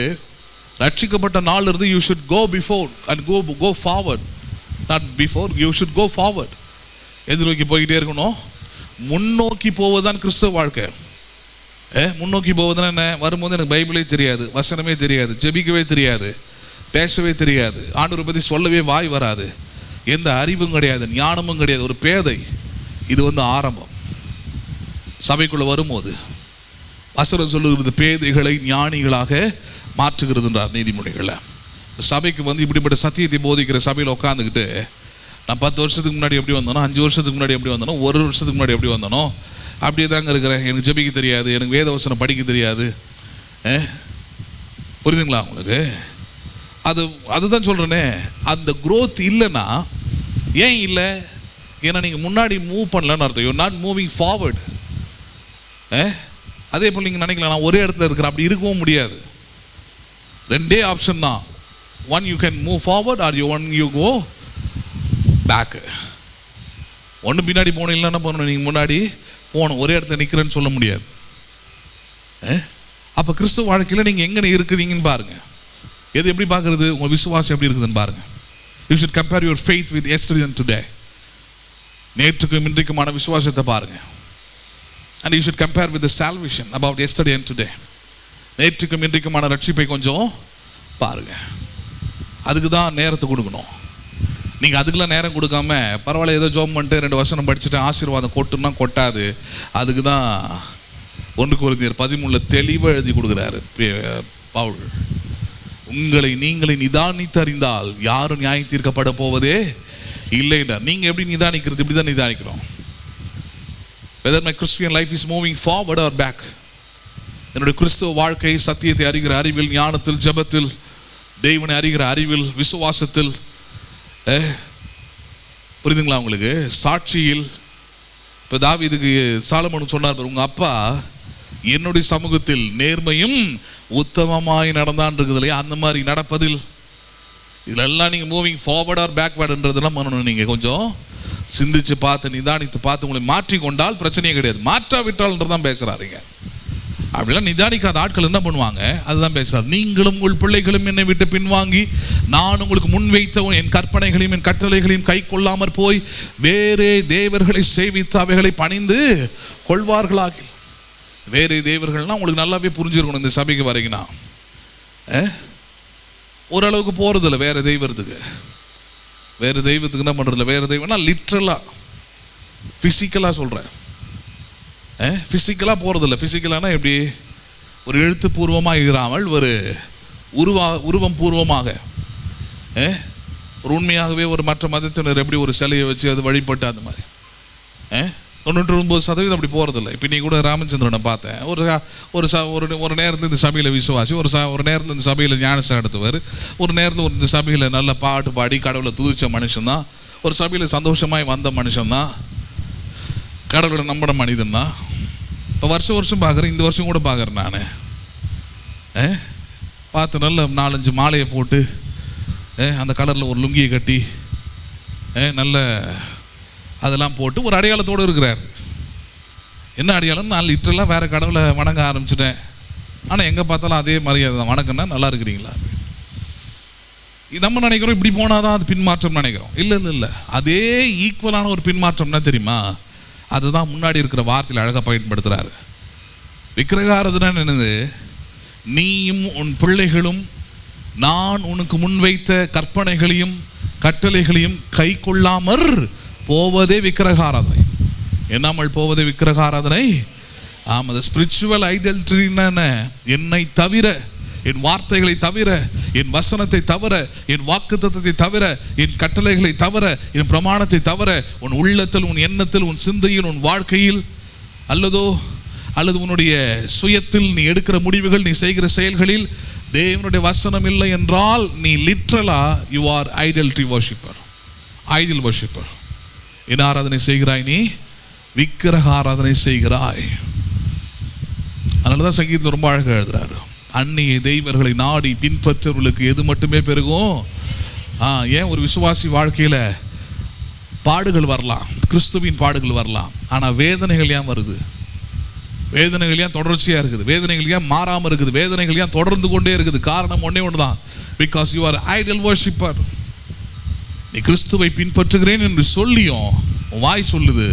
ரட்சிக்கப்பட்ட நாள் இருந்து you should go before and go forward. Not before, you should go forward. எதிர்நோக்கி போய்கிட்டே இருக்கணும். முன்னோக்கி போவதுதான் கிறிஸ்தவ வாழ்க்கை. முன்னோக்கி போவதுன்னா என்ன? வரும்போது எனக்கு பைபிளே தெரியாது, வசனமே தெரியாது, ஜெபிக்கவே தெரியாது, பேசவே தெரியாது, ஆண்டவரை பற்றி சொல்லவே வாய் வராது, எந்த அறிவும் கிடையாது, ஞானமும் கிடையாது, ஒரு பேதை. இது ஆரம்பம். சபைக்குள்ள வரும்போது வசனம் சொல்லுகிறது பேதைகளை ஞானிகளாக மாற்றுகிறதுன்றார் நீதிமொழிகளை. சபைக்கு இப்படிப்பட்ட சத்தியத்தை போதிக்கிற சபையில் உட்காந்துக்கிட்டு நான் 10 வருஷத்துக்கு முன்னாடி எப்படி வந்தனோ, 5 வருஷத்துக்கு முன்னாடி எப்படி வந்தனோ, 1 வருஷத்துக்கு முன்னாடி எப்படி வந்தனோ அப்படியே தாங்க இருக்கிறேன், எனக்கு ஜெபிக்க தெரியாது, எனக்கு வேத வசனம் படிக்க தெரியாது. புரியுதுங்களா உங்களுக்கு? அதுதான் சொல்கிறேனே, அந்த க்ரோத் இல்லைன்னா. ஏன் இல்லை? ஏன்னா நீங்கள் முன்னாடி மூவ் பண்ணலன்னு அர்த்தம். You not moving forward. அதே போல் நீங்கள் நினைக்கலாம் நான் ஒரே இடத்துல இருக்கிறேன், அப்படி இருக்கவும் முடியாது. 2 ஆப்ஷன் தான். One you can move forward or you go back. ஒன்று பின்னாடி போகணும், இல்லை என்ன பண்ணணும்? நீங்கள் முன்னாடி போகணும். ஒரே இடத்துல நிற்கிறேன்னு சொல்ல முடியாது. அப்போ கிறிஸ்துவ வாழ்க்கையில் நீங்கள் எங்கே இருக்குதுங்கன்னு பாருங்கள். எது எப்படி பார்க்குறது? உங்கள் விசுவாசம் எப்படி இருக்குதுன்னு பாருங்கள். You should compare your faith with yesterday and today. நேற்றுக்கும் இன்றைக்குமான விசுவாசத்தை பாருங்கள். And you should compare with the salvation about yesterday and today. நேற்றுக்கும் இன்றைக்குமான ரட்சிப்பை கொஞ்சம் பாருங்க. அதுக்கு தான் நேரத்தை கொடுக்கணும். நீங்கள் அதுக்கெல்லாம் நேரம் கொடுக்காம பரவாயில்ல ஏதோ ஜோம் பண்ணிட்டு 2 வசனம் படிச்சுட்டு ஆசீர்வாதம் கொட்டுன்னா கொட்டாது. அதுக்கு தான் 1 கொரிந்தியர் 13 தெளிவாக எழுதி கொடுக்குறாரு பவுல். உங்களை நீங்களே நிதானித்து அறிந்தால் யாரும் நியாயம் தீர்க்கப்பட போவதே இல்லைன்னா. நீங்கள் எப்படி நிதானிக்கிறது? இப்படி தான் நிதானிக்கிறோம். Whether my Christian life is moving forward or back. என்னுடைய கிறிஸ்துவ வாழ்க்கை சத்தியத்தை அறிகிற அறிவில், ஞானத்தில், ஜெபத்தில், தேவனை அறிகிற அறிவில், விசுவாசத்தில், புரியுதுங்களா உங்களுக்கு? சாட்சியில். இப்போ தாவீதுக்கு சாலமோன் சொன்னார், உங்கள் அப்பா என்னுடைய சமூகத்தில் நேர்மையும் உத்தமமாய் நடந்தான் இருக்குது இல்லையா? அந்த மாதிரி நடப்பதில் இதெல்லாம் நீங்கள் மூவிங் ஃபார்வர்ட் ஆர் பேக்வேர்டுன்றதெல்லாம் பண்ணணும். நீங்கள் கொஞ்சம் சிந்திச்சு பார்த்து நிதானித்து பார்த்து உங்களை மாற்றிக்கொண்டால் பிரச்சனையே கிடையாது. மாற்றாவிட்டால்ன்றதான் பேசுகிறாருங்க. அப்படிலாம் நிதானிக்காத ஆட்கள் என்ன பண்ணுவாங்க? அதுதான் பேசுகிறார். நீங்களும் உங்கள் பிள்ளைகளும் என்னை விட்டு பின்வாங்கி நான் உங்களுக்கு முன்வைத்த என் கற்பனைகளையும் என் கட்டளைகளையும் கை கொள்ளாமற் போய் வேறே தேவர்களை சேவித்து அவைகளை பணிந்து கொள்வார்களாக. வேறே தேவர்கள்னால் உங்களுக்கு நல்லாவே புரிஞ்சிருக்கணும். இந்த சபைக்கு வரீங்கன்னா ஓரளவுக்கு போகிறதில்ல வேறு தெய்வத்துக்கு. வேறு தெய்வத்துக்கு என்ன பண்ணுறதில்ல. வேறு தெய்வம்னா லிட்ரலாக ஃபிசிக்கலாக சொல்கிறேன். ஃபிசிக்கலாக போகிறதில்ல. ஃபிசிக்கலானா எப்படி? ஒரு எழுத்துப்பூர்வமாக இராமல் ஒரு உருவம் பூர்வமாக, ஒரு உண்மையாகவே ஒரு மற்ற மதத்தினர் எப்படி ஒரு சிலையை வச்சு அது வழிபட்டு அந்த மாதிரி 99% அப்படி போகிறதில்ல. இப்போ நீ கூட ராமச்சந்திரனை பார்த்தேன். ஒரு நேரத்தில் இந்த சபையில் விசுவாசி, ஒரு நேரத்தில் இந்த சபையில் ஞானஸ்நானம் எடுத்தவர், ஒரு நேரத்தில் இந்த சபையில் நல்ல பாட்டு பாடி கடவுளை துதிச்ச மனுஷன்தான், ஒரு சபையில் சந்தோஷமாய் வந்த மனுஷன்தான், கடவுளை நம்பின மனிதன் தான். இப்போ வருஷம் பார்க்குறேன், இந்த வருஷம் கூட பார்க்குறேன் நான். பார்த்து நல்ல 4-5 மாலையை போட்டு அந்த கலரில் ஒரு லுங்கியை கட்டி நல்ல அதெல்லாம் போட்டு ஒரு அடையாளத்தோடு இருக்கிறார். என்ன அடையாளம்? நான் லிட்டரெல்லாம் வேறு கடவுளை வணங்க ஆரம்பிச்சிட்டேன். ஆனால் எங்கே பார்த்தாலும் அதே மரியாதை தான். வணக்கம்னா நல்லா இருக்கிறீங்களா? நம்ம நினைக்கிறோம் இப்படி போனால் தான் அது பின்மாற்றம் நினைக்கிறோம். இல்லை, அதே ஈக்குவலான ஒரு பின்மாற்றம்னா தெரியுமா? அதுதான் முன்னாடி இருக்கிற வார்த்தையில் அழகாக பயன்படுத்துகிறாரு. விக்கிரகாராதனை என்னது? நீயும் உன் பிள்ளைகளும் நான் உனக்கு முன்வைத்த கற்பனைகளையும் கட்டளைகளையும் கை கொள்ளாமற் போவதே விக்கிரகாராதனை. என்னாமல் போவதே விக்கிரகாராதனை. ஆமாம், ஸ்பிரிச்சுவல் ஐடல்ட்ரின்னு என்னை தவிர, என் வார்த்தைகளை தவிர, என் வசனத்தை தவிர, என் வாக்குத்தத்தத்தை தவிர, என் கட்டளைகளை தவிர, என் பிரமாணத்தை தவிர, உன் உள்ளத்தில், உன் எண்ணத்தில், உன் சிந்தையில், உன் வாழ்க்கையில் அல்லது உன்னுடைய சுயத்தில் நீ எடுக்கிற முடிவுகள், நீ செய்கிற செயல்களில் தேவனுடைய வசனம் இல்லை என்றால் நீ லிட்ரலா you are idolatry worshipper, idol worshipper. என்ன ஆராதனை செய்கிறாய்? நீ விக்கிரக ஆராதனை செய்கிறாய். அதனாலதான் சங்கீதத்தில் ரொம்ப அழகாக எழுதுறாரு, அந்நிய தெய்வர்களை நாடி பின்பற்றவர்களுக்கு எது மட்டுமே பெருகும். ஏன் ஒரு விசுவாசி வாழ்க்கையில பாடுகள் வரலாம், கிறிஸ்துவின் பாடுகள் வரலாம், ஆனால் வேதனைகள் ஏன் வருது? வேதனைகள் ஏன் தொடர்ச்சியாக இருக்குது? வேதனைகள் ஏன் மாறாமல் இருக்குது? வேதனைகள் ஏன் தொடர்ந்து கொண்டே இருக்குது? காரணம் ஒன்றே ஒன்று தான், because you are Idol worshipper. நீ கிறிஸ்துவை பின்பற்றுகிறேன் என்று சொல்லியும் உன் வாய் சொல்லுது,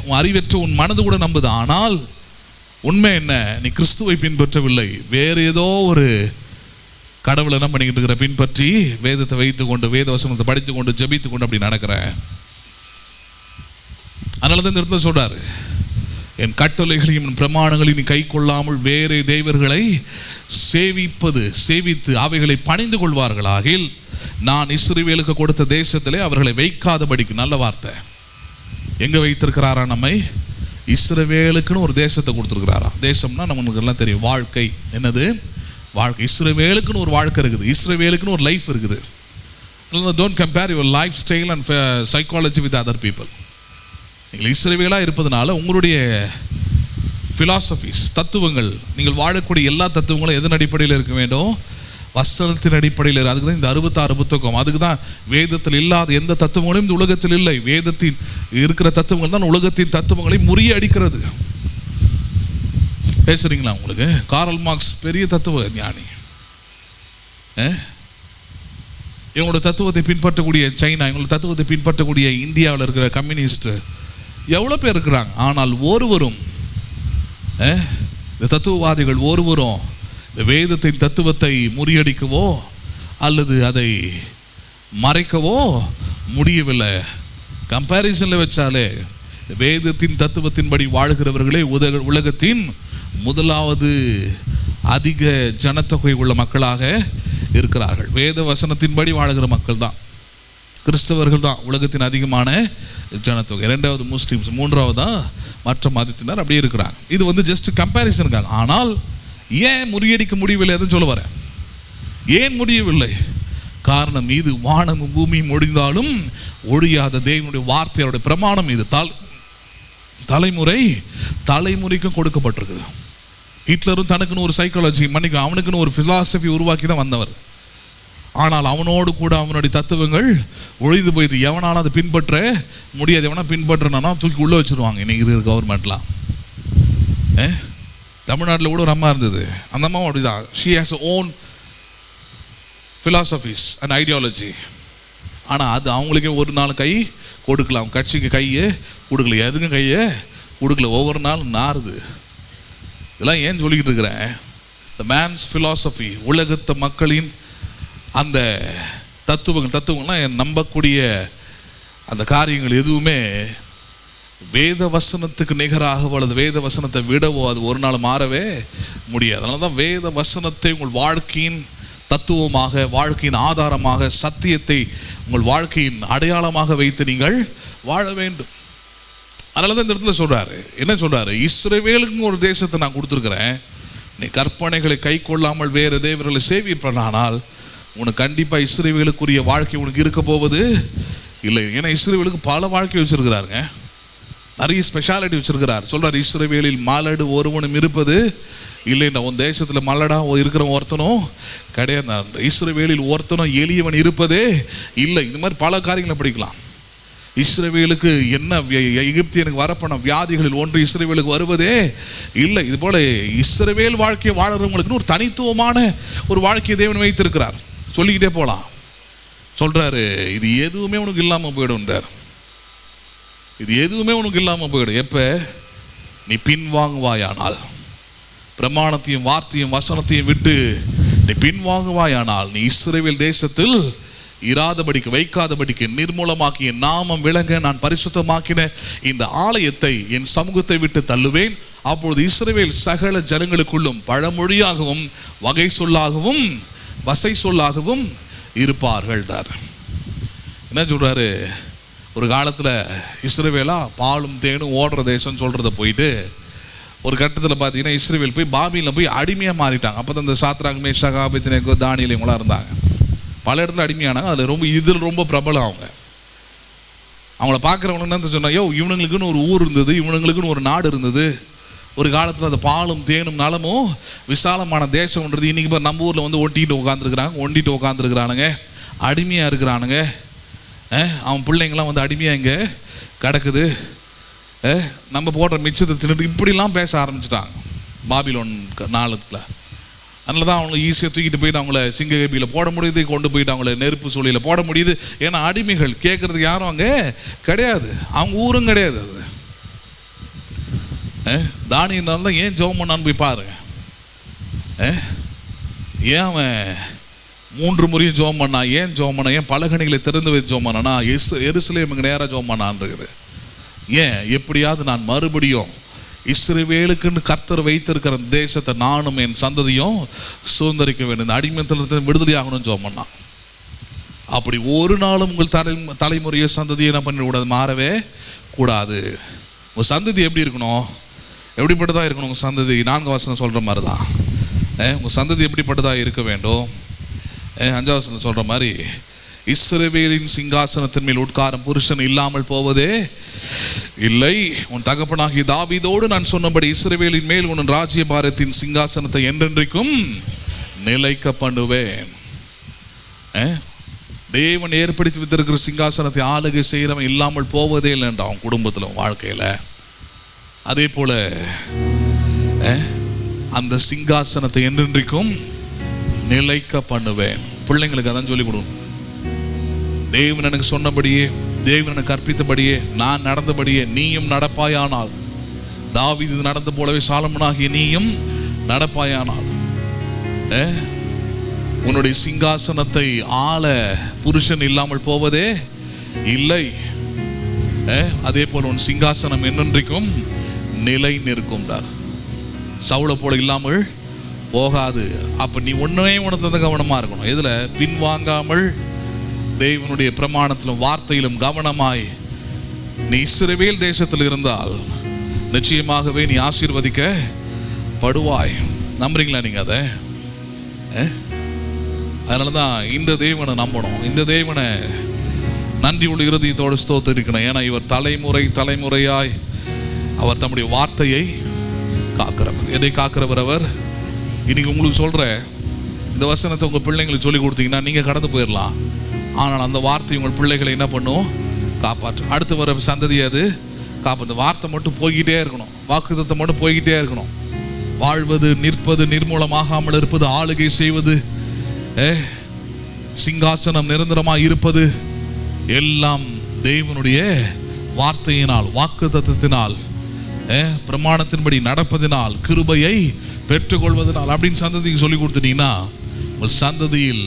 உன் அறிவற்ற உன் மனது கூட நம்புது, ஆனால் உண்மை என்ன? நீ கிறிஸ்துவை பின்பற்றவில்லை, வேறு ஏதோ ஒரு கடவுளை என்ன பண்ணிக்கிட்டு இருக்கிற, பின்பற்றி வேதத்தை வைத்து கொண்டு, வேத வசனத்தை படித்து கொண்டு, ஜபித்து கொண்டு அப்படி நடக்கிற. அதனால தான் இந்த இடத்துல சொல்றாரு, என் கட்டளைகளையும் என் பிரமாணங்களையும் நீ கை கொள்ளாமல் வேறு தேவர்களை சேவித்து அவைகளை பணிந்து கொள்வார்களாகில் நான் இஸ்ரவேலுக்கு கொடுத்த தேசத்திலே அவர்களை வைக்காதபடிக்கு. நல்ல வார்த்தை. எங்க வைத்திருக்கிறாரா? நம்மை இஸ்ரவேலுக்குன்னு ஒரு தேசத்தை கொடுத்துருக்கிறாரா. தேசம்னா நமக்கு எல்லாம் தெரியும், வாழ்க்கை. என்னது? வாழ்க்கை. இஸ்ரவேலுக்குன்னு ஒரு வாழ்க்கை இருக்குது, இஸ்ரவேலுக்குன்னு ஒரு லைஃப் இருக்குது. Don't compare your life style and psychology with other people. நீங்கள் இஸ்ரவேலாக இருப்பதனால உங்களுடைய ஃபிலாசபிஸ், தத்துவங்கள், நீங்கள் வாழக்கூடிய எல்லா தத்துவங்களும் எதன் அடிப்படையில் இருக்க வேண்டும்? வசனத்தின் அடிப்படையில். அதுக்கு தான் இந்த 66 புத்தகம். அதுக்கு தான் வேதத்தில் இல்லாத எந்த தத்துவங்களும் இந்த உலகத்தில் இல்லை. வேதத்தில் இருக்கிற தத்துவங்கள் தான் உலகத்தின் தத்துவங்களை முறியடிக்கிறது. பேசுறீங்களா? உங்களுக்கு காரல் மார்க்ஸ் பெரிய தத்துவ ஞானி. இவங்களோட தத்துவத்தை பின்பற்றக்கூடிய சைனா, இவங்களோட தத்துவத்தை பின்பற்றக்கூடிய இந்தியாவில் இருக்கிற கம்யூனிஸ்ட் எவ்வளோ பேர் இருக்கிறாங்க. ஆனால் ஒருவரும், இந்த தத்துவவாதிகள் ஒருவரும் இந்த வேதத்தின் தத்துவத்தை முறியடிக்கவோ அல்லது அதை மறைக்கவோ முடியவில்லை. கம்பேரிசனில் வச்சாலே வேதத்தின் தத்துவத்தின்படி வாழ்கிறவர்களே உலகத்தின் முதலாவது அதிக ஜனத்தொகை உள்ள மக்களாக இருக்கிறார்கள். வேத வசனத்தின்படி வாழ்கிற மக்கள் தான், கிறிஸ்தவர்கள் தான் உலகத்தின் அதிகமான ஜனத்தொகை. 2வது முஸ்லிம்ஸ், 3வதா மற்ற மதத்தினர் அப்படி இருக்கிறாங்க. இது ஜஸ்ட் கம்பேரிசனுக்காக. ஆனால் ஏன் முறியடிக்க முடியவில்லை? அதுன்னு சொல்ல வரேன். ஏன் முடியவில்லை? காரணம் இது, வானமும் பூமியும் ஒழிந்தாலும் ஒழியாத தேவனுடைய வார்த்தையோட பிரமாணம் இது தலைமுறைக்கும் கொடுக்கப்பட்டிருக்குது. ஹிட்லரும் தனக்குன்னு ஒரு சைக்காலஜி, அவனுக்குன்னு ஒரு பிலாசபி உருவாக்கி தான் வந்தவர். ஆனால் அவனோடு கூட அவனுடைய தத்துவங்கள் ஒழிந்து போயிடுது. எவனாலும் அதை பின்பற்ற முடியாது. எவனா பின்பற்றனா தூக்கி உள்ளே வச்சுருவாங்க. இன்னைக்கு இருக்கிற கவர்மெண்ட்லாம். தமிழ்நாட்டில் கூட ஒரு அம்மா இருந்தது, அந்த அம்மாவும் அப்படிதான். She has own philosophies and ideology. ஆனால் அது அவங்களுக்கே ஒரு நாள் கை கொடுக்கலாம், கட்சிக்கு கையே கொடுக்கல, எதுக்கும் கையே கொடுக்கல, ஒவ்வொரு நாள் நாறுது. இதெல்லாம் ஏன் சொல்லிக்கிட்டு இருக்கிறேன்? த மேன்ஸ் philosophy, உலகத்து மக்களின் அந்த தத்துவங்கள்லாம் நம்பக்கூடிய அந்த காரியங்கள் எதுவுமே வேத வசனத்துக்கு நிகராகவோ அல்லது வேத வசனத்தை விடவோ அது ஒரு நாள் மாறவே முடியாது. அதனால தான் வேத வசனத்தை உங்கள் வாழ்க்கையின் தத்துவமாக, வாழ்க்கையின் ஆதாரமாக, சத்தியத்தை உங்கள் வாழ்க்கையின் அடையாளமாக வைத்து நீங்கள் வாழ வேண்டும். அதனாலதான் இந்த இடத்துல சொல்றாரு, என்ன சொல்றாரு, இஸ்ரவேலுக்கு ஒரு தேசத்தை நான் கொடுத்துருக்கிறேன், நீ கற்பனைகளை கை கொள்ளாமல் வேறு தேவர்களை சேவிப்பதானால் உனக்கு கண்டிப்பா இஸ்ரவேலுக்குரிய வாழ்க்கை உனக்கு இருக்க போவது இல்லை. ஏன்னா இஸ்ரவேலுக்கு பல வாழ்க்கை வச்சிருக்கிறாருங்க, நிறைய ஸ்பெஷாலிட்டி வச்சிருக்கிறார். சொல்றாரு, இஸ்ரவேலில் மாலடு ஒருவனும் இருப்பது இல்லைன்னா, உன் தேசத்துல மல்லடா இருக்கிற ஒருத்தனும் கிடையாது, இஸ்ரவேலில் ஒருத்தனும் எளியவன் இருப்பதே இல்லை. இந்த மாதிரி பல காரியங்களை படிக்கலாம். இஸ்ரவேலுக்கு என்ன எகிப்தியனுக்கு வரப்போன வியாதிகளில் ஒன்று இஸ்ரவேலுக்கு வருவதே இல்லை. இது போல இஸ்ரவேல் வாழ்க்கையை வாழறவங்களுக்கு ஒரு தனித்துவமான ஒரு வாழ்க்கையை தேவன் வைத்திருக்கிறார். சொல்லிக்கிட்டே போலாம். சொல்றாரு, இது எதுவுமே உனக்கு இல்லாம போயிடும்ன்றார். இது எதுவுமே உனக்கு இல்லாம போயிடும் எப்ப நீ பின்வாங்குவாயானால், பிரமாணத்தையும் வார்த்தையும் வசனத்தையும் விட்டு நீ பின்வாங்குவாயானால், நீ இஸ்ரவேல் தேசத்தில் இராதபடிக்கு வைக்காதபடிக்கு நிர்மூலமாக்கி என் நாமம் விளங்க நான் பரிசுத்தமாக்கின இந்த ஆலயத்தை என் சமூகத்தை விட்டு தள்ளுவேன். அப்பொழுது இஸ்ரவேல் சகல ஜனங்களுக்குள்ளும் பழமொழியாகவும் வகை சொல்லாகவும் வசை சொல்லாகவும் இருப்பார்கள். என்ன சொல்றாரு, ஒரு காலத்துல இஸ்ரவேலா பாலும் தேனும் ஓடுற தேசம் சொல்றத போயிட்டு ஒரு கட்டத்தில் பார்த்தீங்கன்னா இஸ்ரவேல் போய் பாபிலோனில் போய் அடிமையாக மாறிட்டாங்க. அப்போ தான் இந்த சாத்ராக் மேஷாக் ஆபேத்நேகோ தானியேல் இவங்களாம் இருந்தாங்க. பல இடத்துல அடிமையானாங்க. அதில் இதில் ரொம்ப பிரபலம். அவங்கள பார்க்குறவங்களுக்கு என்ன சொன்னா, இவனுங்களுக்குன்னு ஒரு ஊர் இருந்தது, இவனுங்களுக்குன்னு ஒரு நாடு இருந்தது. ஒரு காலத்தில் அந்த பாலும் தேனும் நலமும் விசாலமான தேசம்ன்றது இன்றைக்கி இப்போ நம்ம ஊரில் வந்து ஒண்டிட்டு உட்காந்துருக்குறானுங்க, அடிமையாக இருக்கிறானுங்க. அவன் பிள்ளைங்களாம் வந்து அடிமையாக இங்கே கிடக்குது, நம்ம போடுற மிச்சத்தை தின்னுட்டு இப்படிலாம் பேச ஆரம்பிச்சிட்டாங்க பாபிலோன் நாளத்தில். அதனால தான் அவங்களை ஈஸியாக தூக்கிட்டு போயிட்டு அவங்கள சிங்ககபியில் போட முடியுது, கொண்டு போயிட்டு அவங்கள நெருப்பு சூழலில் போட முடியுது. ஏன்னா அடிமைகள் கேட்கறதுக்கு யாரும் அங்கே கிடையாது, அவங்க ஊரும் கிடையாது. அது தானியனால தான் ஏன் ஜெபம் பண்ணான்னு போய் பாருங்க. ஏன் அவன் 3 முறையும் ஜெபம் பண்ணா, ஏன் ஜெபம் பண்ணா, ஏன் பலகணிகளை திறந்து வைத்து ஜெபம் பண்ணானா, எருசலேமுக்கு நேராக ஜெபம் பண்ணான் இருக்குது. ஏன், எப்படியாவது நான் மறுபடியும் இஸ்ரவேலுக்குன்னு கர்த்தர் வைத்திருக்கிற தேசத்தை நானும் என் சந்ததியும் சுதந்திரிக்க வேண்டும், இந்த அடிமைத்தனத்தை விடுதலை ஆகணும்னு ஜெபம் பண்ணான். அப்படி ஒரு நாளும் உங்கள் தலைமுறையை சந்ததியை என்ன பண்ணிடக்கூடாது, மாறவே கூடாது. உங்கள் சந்ததி எப்படி இருக்கணும், எப்படிப்பட்டதாக இருக்கணும் உங்கள் சந்ததி? 4 வசனம் சொல்கிற மாதிரி தான். உங்கள் சந்ததி எப்படிப்பட்டதாக இருக்க வேண்டும்? 5 வசனம் சொல்கிற மாதிரி, இஸ்ரவேலின் சிங்காசனத்தின் மேல் உட்காரும் புருஷன் இல்லாமல் போவதே இல்லை. உன் தகப்பனாகிய தாவீதோடு நான் சொன்னபடி இஸ்ரவேலின் மேல் உன் ராஜ்யபாரத்தின் சிங்காசனத்தை என்றென்றைக்கும் நிலைக்க பண்ணுவேன். தேவன் ஏற்படுத்தி வைத்திருக்கிற சிங்காசனத்தை ஆளுகை செய்கிறவன் இல்லாமல் போவதே இல்லைன்ற அவன் குடும்பத்தில் வாழ்க்கையில். அதே போல அந்த சிங்காசனத்தை என்றென்றைக்கும் நிலைக்க பண்ணுவேன். பிள்ளைங்களுக்கு அதான் சொல்லிக் கொடுக்கணும். தேவன் எனக்கு சொன்னபடியே, தேவன் எனக்கு கற்பித்தபடியே, நான் நடந்தபடியே நீயும் நடப்பாயானால், தாவீது நடந்த போலவே சாலமோனாகிய நீயும் நடப்பாயானால், உன்னுடைய சிங்காசனத்தை ஆள புருஷன் இல்லாமல் போவதே இல்லை. அதே போல உன் சிங்காசனம் என்னென்றைக்கும் நிலை நிற்கும். சவுளை போல இல்லாமல் போகாது. அப்ப நீ ஒன்னே உணர்ந்து கவனமா இருக்கணும். இதுல பின்வாங்காமல் தேவனுடைய பிரமாணத்திலும் வார்த்தையிலும் கவனமாய் நீ இஸ்ரவேல் தேசத்தில் இருந்தால் நிச்சயமாகவே நீ ஆசீர்வதிக்கப்படுவாய். நம்புறீங்களா நீங்க அதை? அதனாலதான் இந்த தேவனை நம்பணும், இந்த தேவனை நன்றி உள்ள இருதயத்தோடு ஸ்தோத்திரிக்கணும். ஏன்னா இவர் தலைமுறையாய் அவர் தம்முடைய வார்த்தையை காக்கிறவர். எதை காக்கிறவர் அவர்? இன்னைக்கு உங்களுக்கு சொல்ற இந்த வசனத்தை உங்க பிள்ளைங்களுக்கு சொல்லி கொடுத்தீங்கன்னா நீங்க கடந்து போயிடலாம். ஆனால் அந்த வார்த்தை உங்கள் பிள்ளைகளை என்ன பண்ணும்? காப்பாற்றும். அடுத்து வர சந்ததி அது காப்பாற்று. வார்த்தை மட்டும் போய்கிட்டே இருக்கணும், வாக்குத்தத்தம் மட்டும் போய்கிட்டே இருக்கணும். வாழ்வது, நிற்பது, நிர்மூலமாகாமல் இருப்பது, ஆளுகை செய்வது, சிங்காசனம் நிரந்தரமாக இருப்பது எல்லாம் தேவனுடைய வார்த்தையினால், வாக்குத்தத்தத்தினால், பிரமாணத்தின்படி நடப்பதினால், கிருபையை பெற்றுக்கொள்வதனால் அப்படின்னு சந்ததிக்கு சொல்லி கொடுத்துட்டீங்கன்னா உங்கள் சந்ததியில்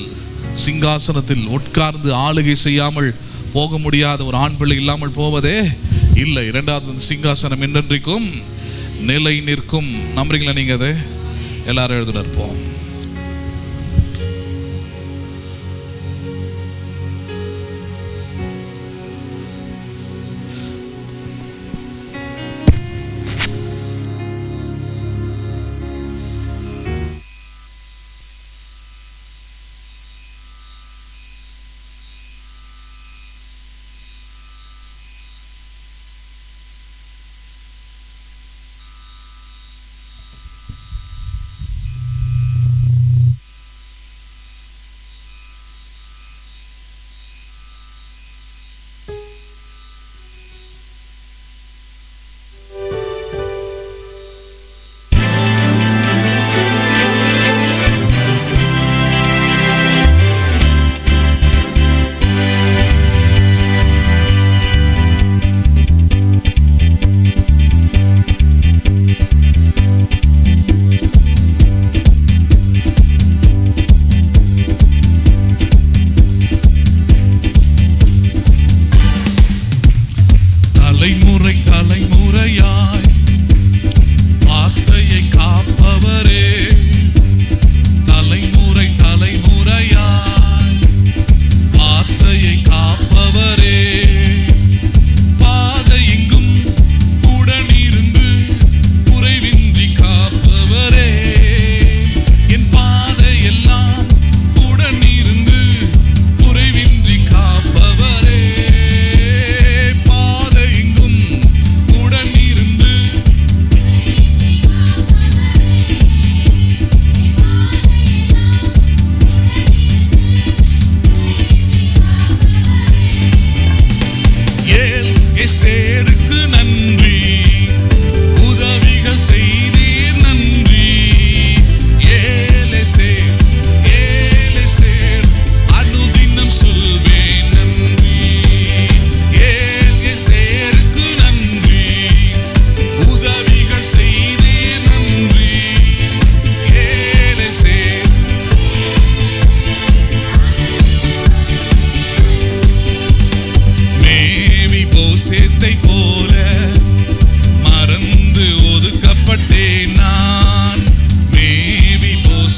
சிங்காசனத்தில் உட்கார்ந்து ஆளுகை செய்யாமல் போக முடியாத ஒரு ஆண் பிள்ளை இல்லாமல் போவதே இல்லை. 2வது சிங்காசனம் என்றென்றைக்கும் நிலை நிற்கும். நம்புறீங்களா நீங்க? அதை எல்லாரும் எழுதுன இருப்போம்.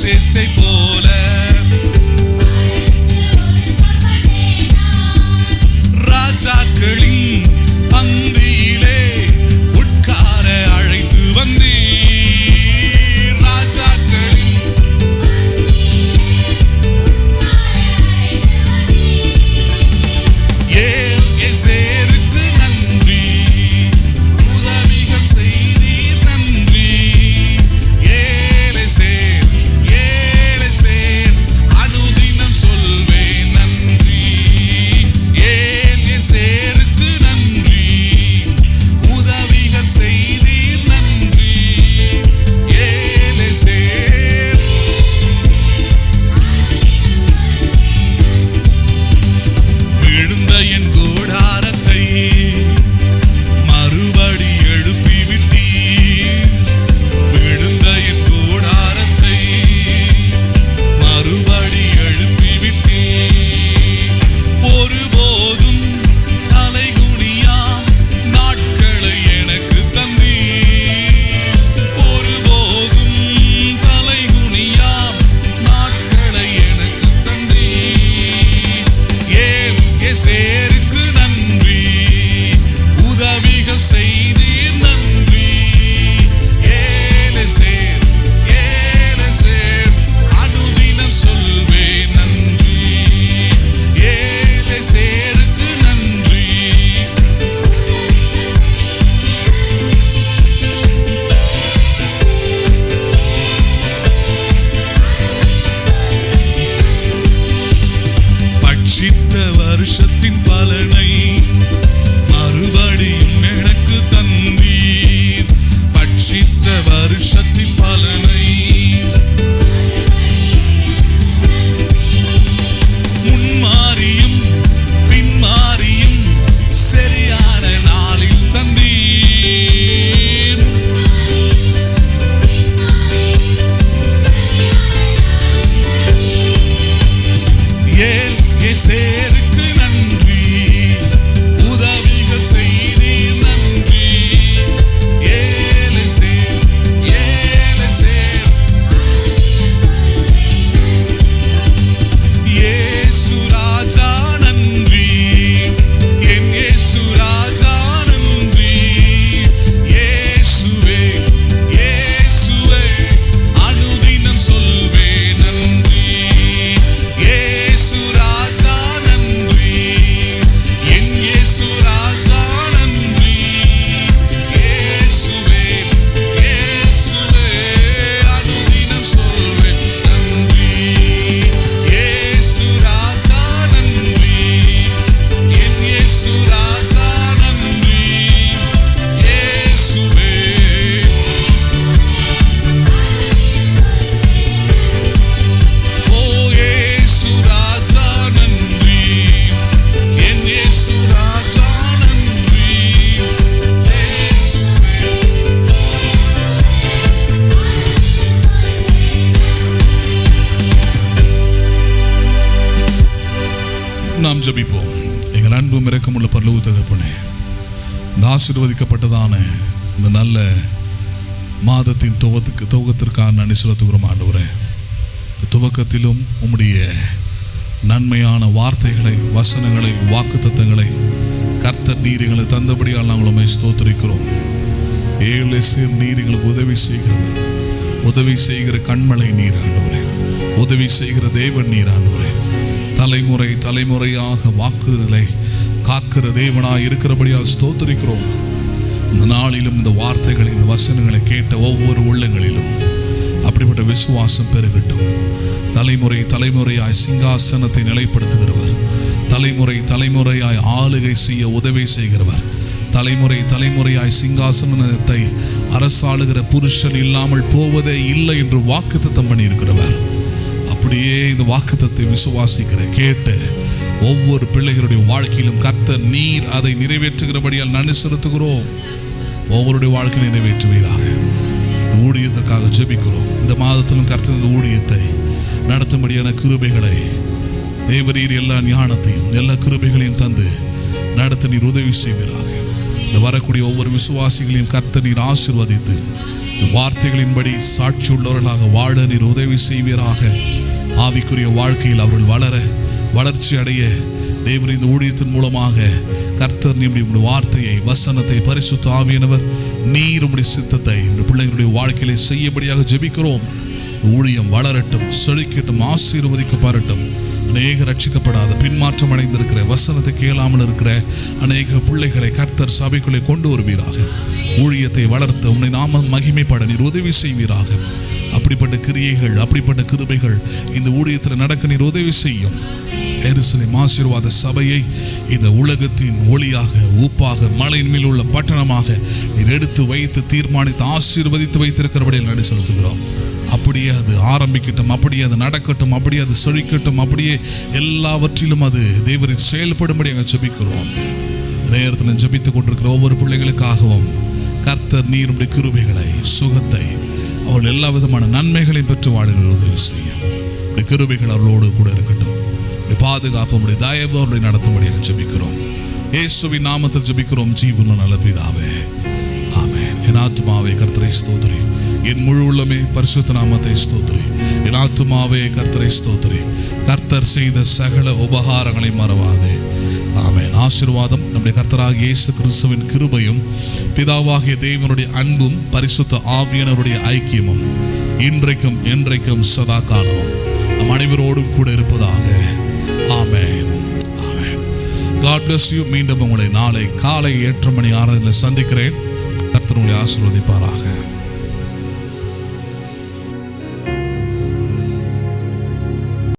சேத்தை போல ராஜாக்களின் பந்தியிலே உட்கார அழைத்து வந்தீர். ராஜாக்களின் எசேருக்கு நன்றி, உதவிகள் செய்தீர் நன்றி. ஏலெசேர் அனுதினம் சொல்வேன் நன்றி. ஏலெசேருக்கு நன்றி, உதவிகள் செய்தீர் நன்றி. ஏலெசேர் விழுந்த என் கூடாரத்தை மறுபடி எழுப்பி விட்டீர். விழுந்த என் கூடாரத்தை மறுபடி எழுப்பி விட்டீர். ஒருபோதும் தலைகுனியா நாட்களை எனக்கு தந்தீர். ஒருபோதும் தலைகுனியா நாட்களை எனக்கு தந்தீர். எசேருக்கு நன்றி, உதவிகள் செய்தீர் நன்றி. ஏலெசேர் அனுதினம் சொல்வேன் நன்றி. ஏலெசேருக்கு நன்றி. பட்சித்த வருஷத்தின் பலனை மறுபடியும் எனக்கு தந்தீர். பட்சித்த வருஷத்தின் பலனை முன்மாறியும் பின்மாறியும் சரியான நாளில் தந்தீர். எசேருக்கு நன்றி, உதவிகள் செய்தீர் நன்றி. ஏலெசேர் இயேசு ராஜா நன்றி, என் இயேசு ராஜா நன்றி. இயேசுவே அனுதினம் சொல்வேன் நன்றி. இயேசு ராஜா நன்றி, என் இயேசு ராஜா நன்றி. இயேசுவே அனுதினம் சொல்வேன் நன்றி. இயேசு ராஜா நன்றி, என் இயேசு ராஜா நன்றி. இயேசுவே இயேசு ராஜா நன்றி, என் இயேசு ராஜா நன்றி. இயேசுவே நாம் ஜெபிப்போம். எங்கள் அன்பும் இரக்கமுள்ள பரலோக தகப்பனே, இந்த ஆசீர்வதிக்கப்பட்டதான இந்த நல்ல மாதத்தின் துவக்கத்திற்கான நன்றி செலுத்துகிறோம் ஆண்டவரே. துவக்கத்திலும் உம்முடைய நன்மையான வார்த்தைகளை, வசனங்களை, வாக்குத்தத்தங்களை கர்த்தர் நீர் எங்களை தந்தபடியால் நாங்கள் உம்மை ஸ்தோத்திரிக்கிறோம். ஏலெசேர் நீர் எங்களுக்கு உதவி செய்கிற கண்மலை நீர் ஆண்டவரே. உதவி செய்கிற தேவன் நீர் ஆண்டவரே. தலைமுறை தலைமுறையாக வாக்குகளை காக்கிற தேவனாய் இருக்கிறபடியால் ஸ்தோத்திரிக்கிறோம். இந்த நாளிலும் இந்த வார்த்தைகளை, இந்த வசனங்களை கேட்ட ஒவ்வொரு உள்ளங்களிலும் அப்படிப்பட்ட விசுவாசம் பெருகட்டும். தலைமுறை தலைமுறையாய் சிங்காசனத்தை நிலைப்படுத்துகிறவர், தலைமுறை தலைமுறையாய் ஆளுகை செய்ய உதவி செய்கிறவர், தலைமுறை தலைமுறையாய் சிங்காசனத்தை அரசாளுகிற புருஷன் இல்லாமல் போவதே இல்லை என்று வாக்குத்தத்தம் பண்ணியிருக்கிறவர். அப்படியே இந்த வாக்குத்தத்தை விசுவாசிக்கிற கேட்டு ஒவ்வொரு பிள்ளைகளுடைய வாழ்க்கையிலும் கர்த்தர் நீர் அதை நிறைவேற்றுகிறபடியால் நன்றி செலுத்துகிறோம். ஒவ்வொருடைய வாழ்க்கை நிறைவேற்றுவீராக. ஊழியத்திற்காக ஜெபிக்கிறோம். இந்த மாதத்திலும் கர்த்தர் இந்த ஊழியத்தை நடத்தும்படியான கிருபைகளை தேவரீர் எல்லா ஞானத்தையும் எல்லா கிருபைகளையும் தந்து நடத்த நீர் உதவி செய்வீராக. இந்த வரக்கூடிய ஒவ்வொரு விசுவாசிகளையும் கர்த்தர் நீர் ஆசீர்வதித்து வார்த்தைகளின்படி சாட்சி உள்ளவர்களாக வாழ நீர் உதவி செய்வீராக. ஆவிக்குரிய வாழ்க்கையில் அவர்கள் வளர்ச்சி அடைய தேவன் இந்த ஊழியத்தின் மூலமாக கர்த்தர் உம்முடைய வார்த்தையை, வசனத்தை, பரிசுத்த ஆவியானவர் நீர் உம்முடைய சித்தத்தை இந்த பிள்ளைகளுடைய வாழ்க்கையிலே செய்யபடியாக ஜெபிக்கிறோம். ஊழியம் வளரட்டும், செழிக்கட்டும், ஆசீர்வதிக்கப்படட்டும். அநேக ரட்சிக்கப்படாத, பின்மாற்றம் அடைந்திருக்கிற, வசனத்தை கேளாமல் இருக்கிற அநேக பிள்ளைகளை கர்த்தர் சபைக்குள்ளே கொண்டு வருவீராக. ஊழியத்தை வளர்த்த உன்னை நாம மகிமைப்பட நீர் உதவி செய்வீராக. அப்படிப்பட்ட கிரியைகள், அப்படிப்பட்ட கிருபைகள் இந்த ஊழியத்தில் நடக்க நீர் உதவி செய்யும். எருசலேம் ஆசீர்வாத சபையை இந்த உலகத்தின் ஒளியாக, உப்பாக, மலையின் மேல் உள்ள பட்டணமாக நீர் எடுத்து வைத்து தீர்மானித்து ஆசீர்வதித்து வைத்திருக்கிறபடியில் நடி செலுத்துகிறோம். அப்படியே அது ஆரம்பிக்கட்டும், அப்படியே அது நடக்கட்டும், அப்படியே அது செழிக்கட்டும், அப்படியே எல்லாவற்றிலும் அது தேவரின் செயல்படும்படி அங்கே ஜெபிக்கிறோம். நேரத்தில் ஜெபித்துக் கொண்டிருக்கிற ஒவ்வொரு பிள்ளைகளுக்காகவும் கர்த்தர் நீருடைய கிருபைகளை, சுகத்தை, அவர்கள் எல்லா விதமான நன்மைகளையும் பெற்று வாழின உதவி செய்யும். கிருபைகள் அவர்களோடு கூட இருக்கட்டும். பாதுகாப்பு, தயவு அவர்களை நடத்தும்படியாக ஜெபிக்கிறோம். இயேசுவின் நாமத்தில் ஜெபிக்கிறோம் ஜீவனுள்ள நல்ல பிதாவே, ஆமென். என் ஆத்துமாவே கர்த்தரை ஸ்தோத்திரி, என் முழு உள்ளமே பரிசுத்த நாமத்தை ஸ்தோத்திரி. என் ஆத்துமாவே கர்த்தரை ஸ்தோத்திரி, கர்த்தர் செய்த சகல உபகாரங்களை மறவாதே. ஆமென். ஆசீர்வாதம் நம்முடைய கர்த்தராகிய இயேசு கிறிஸ்துவின் கிருபையும், பிதாவாகிய தேவனுடைய அன்பும், பரிசுத்த ஆவியானவருடைய ஐக்கியமும் இன்றைக்கும் என்றைக்கும் சதா காலமும் நம் அனைவரோடும் கூட இருப்பதாக. ஆமென். ஆமென். God bless you. மீண்டும் உங்களை நாளை காலை 8:30 சந்திக்கிறேன். கர்த்தர் உங்களை ஆசீர்வதிப்பாராக.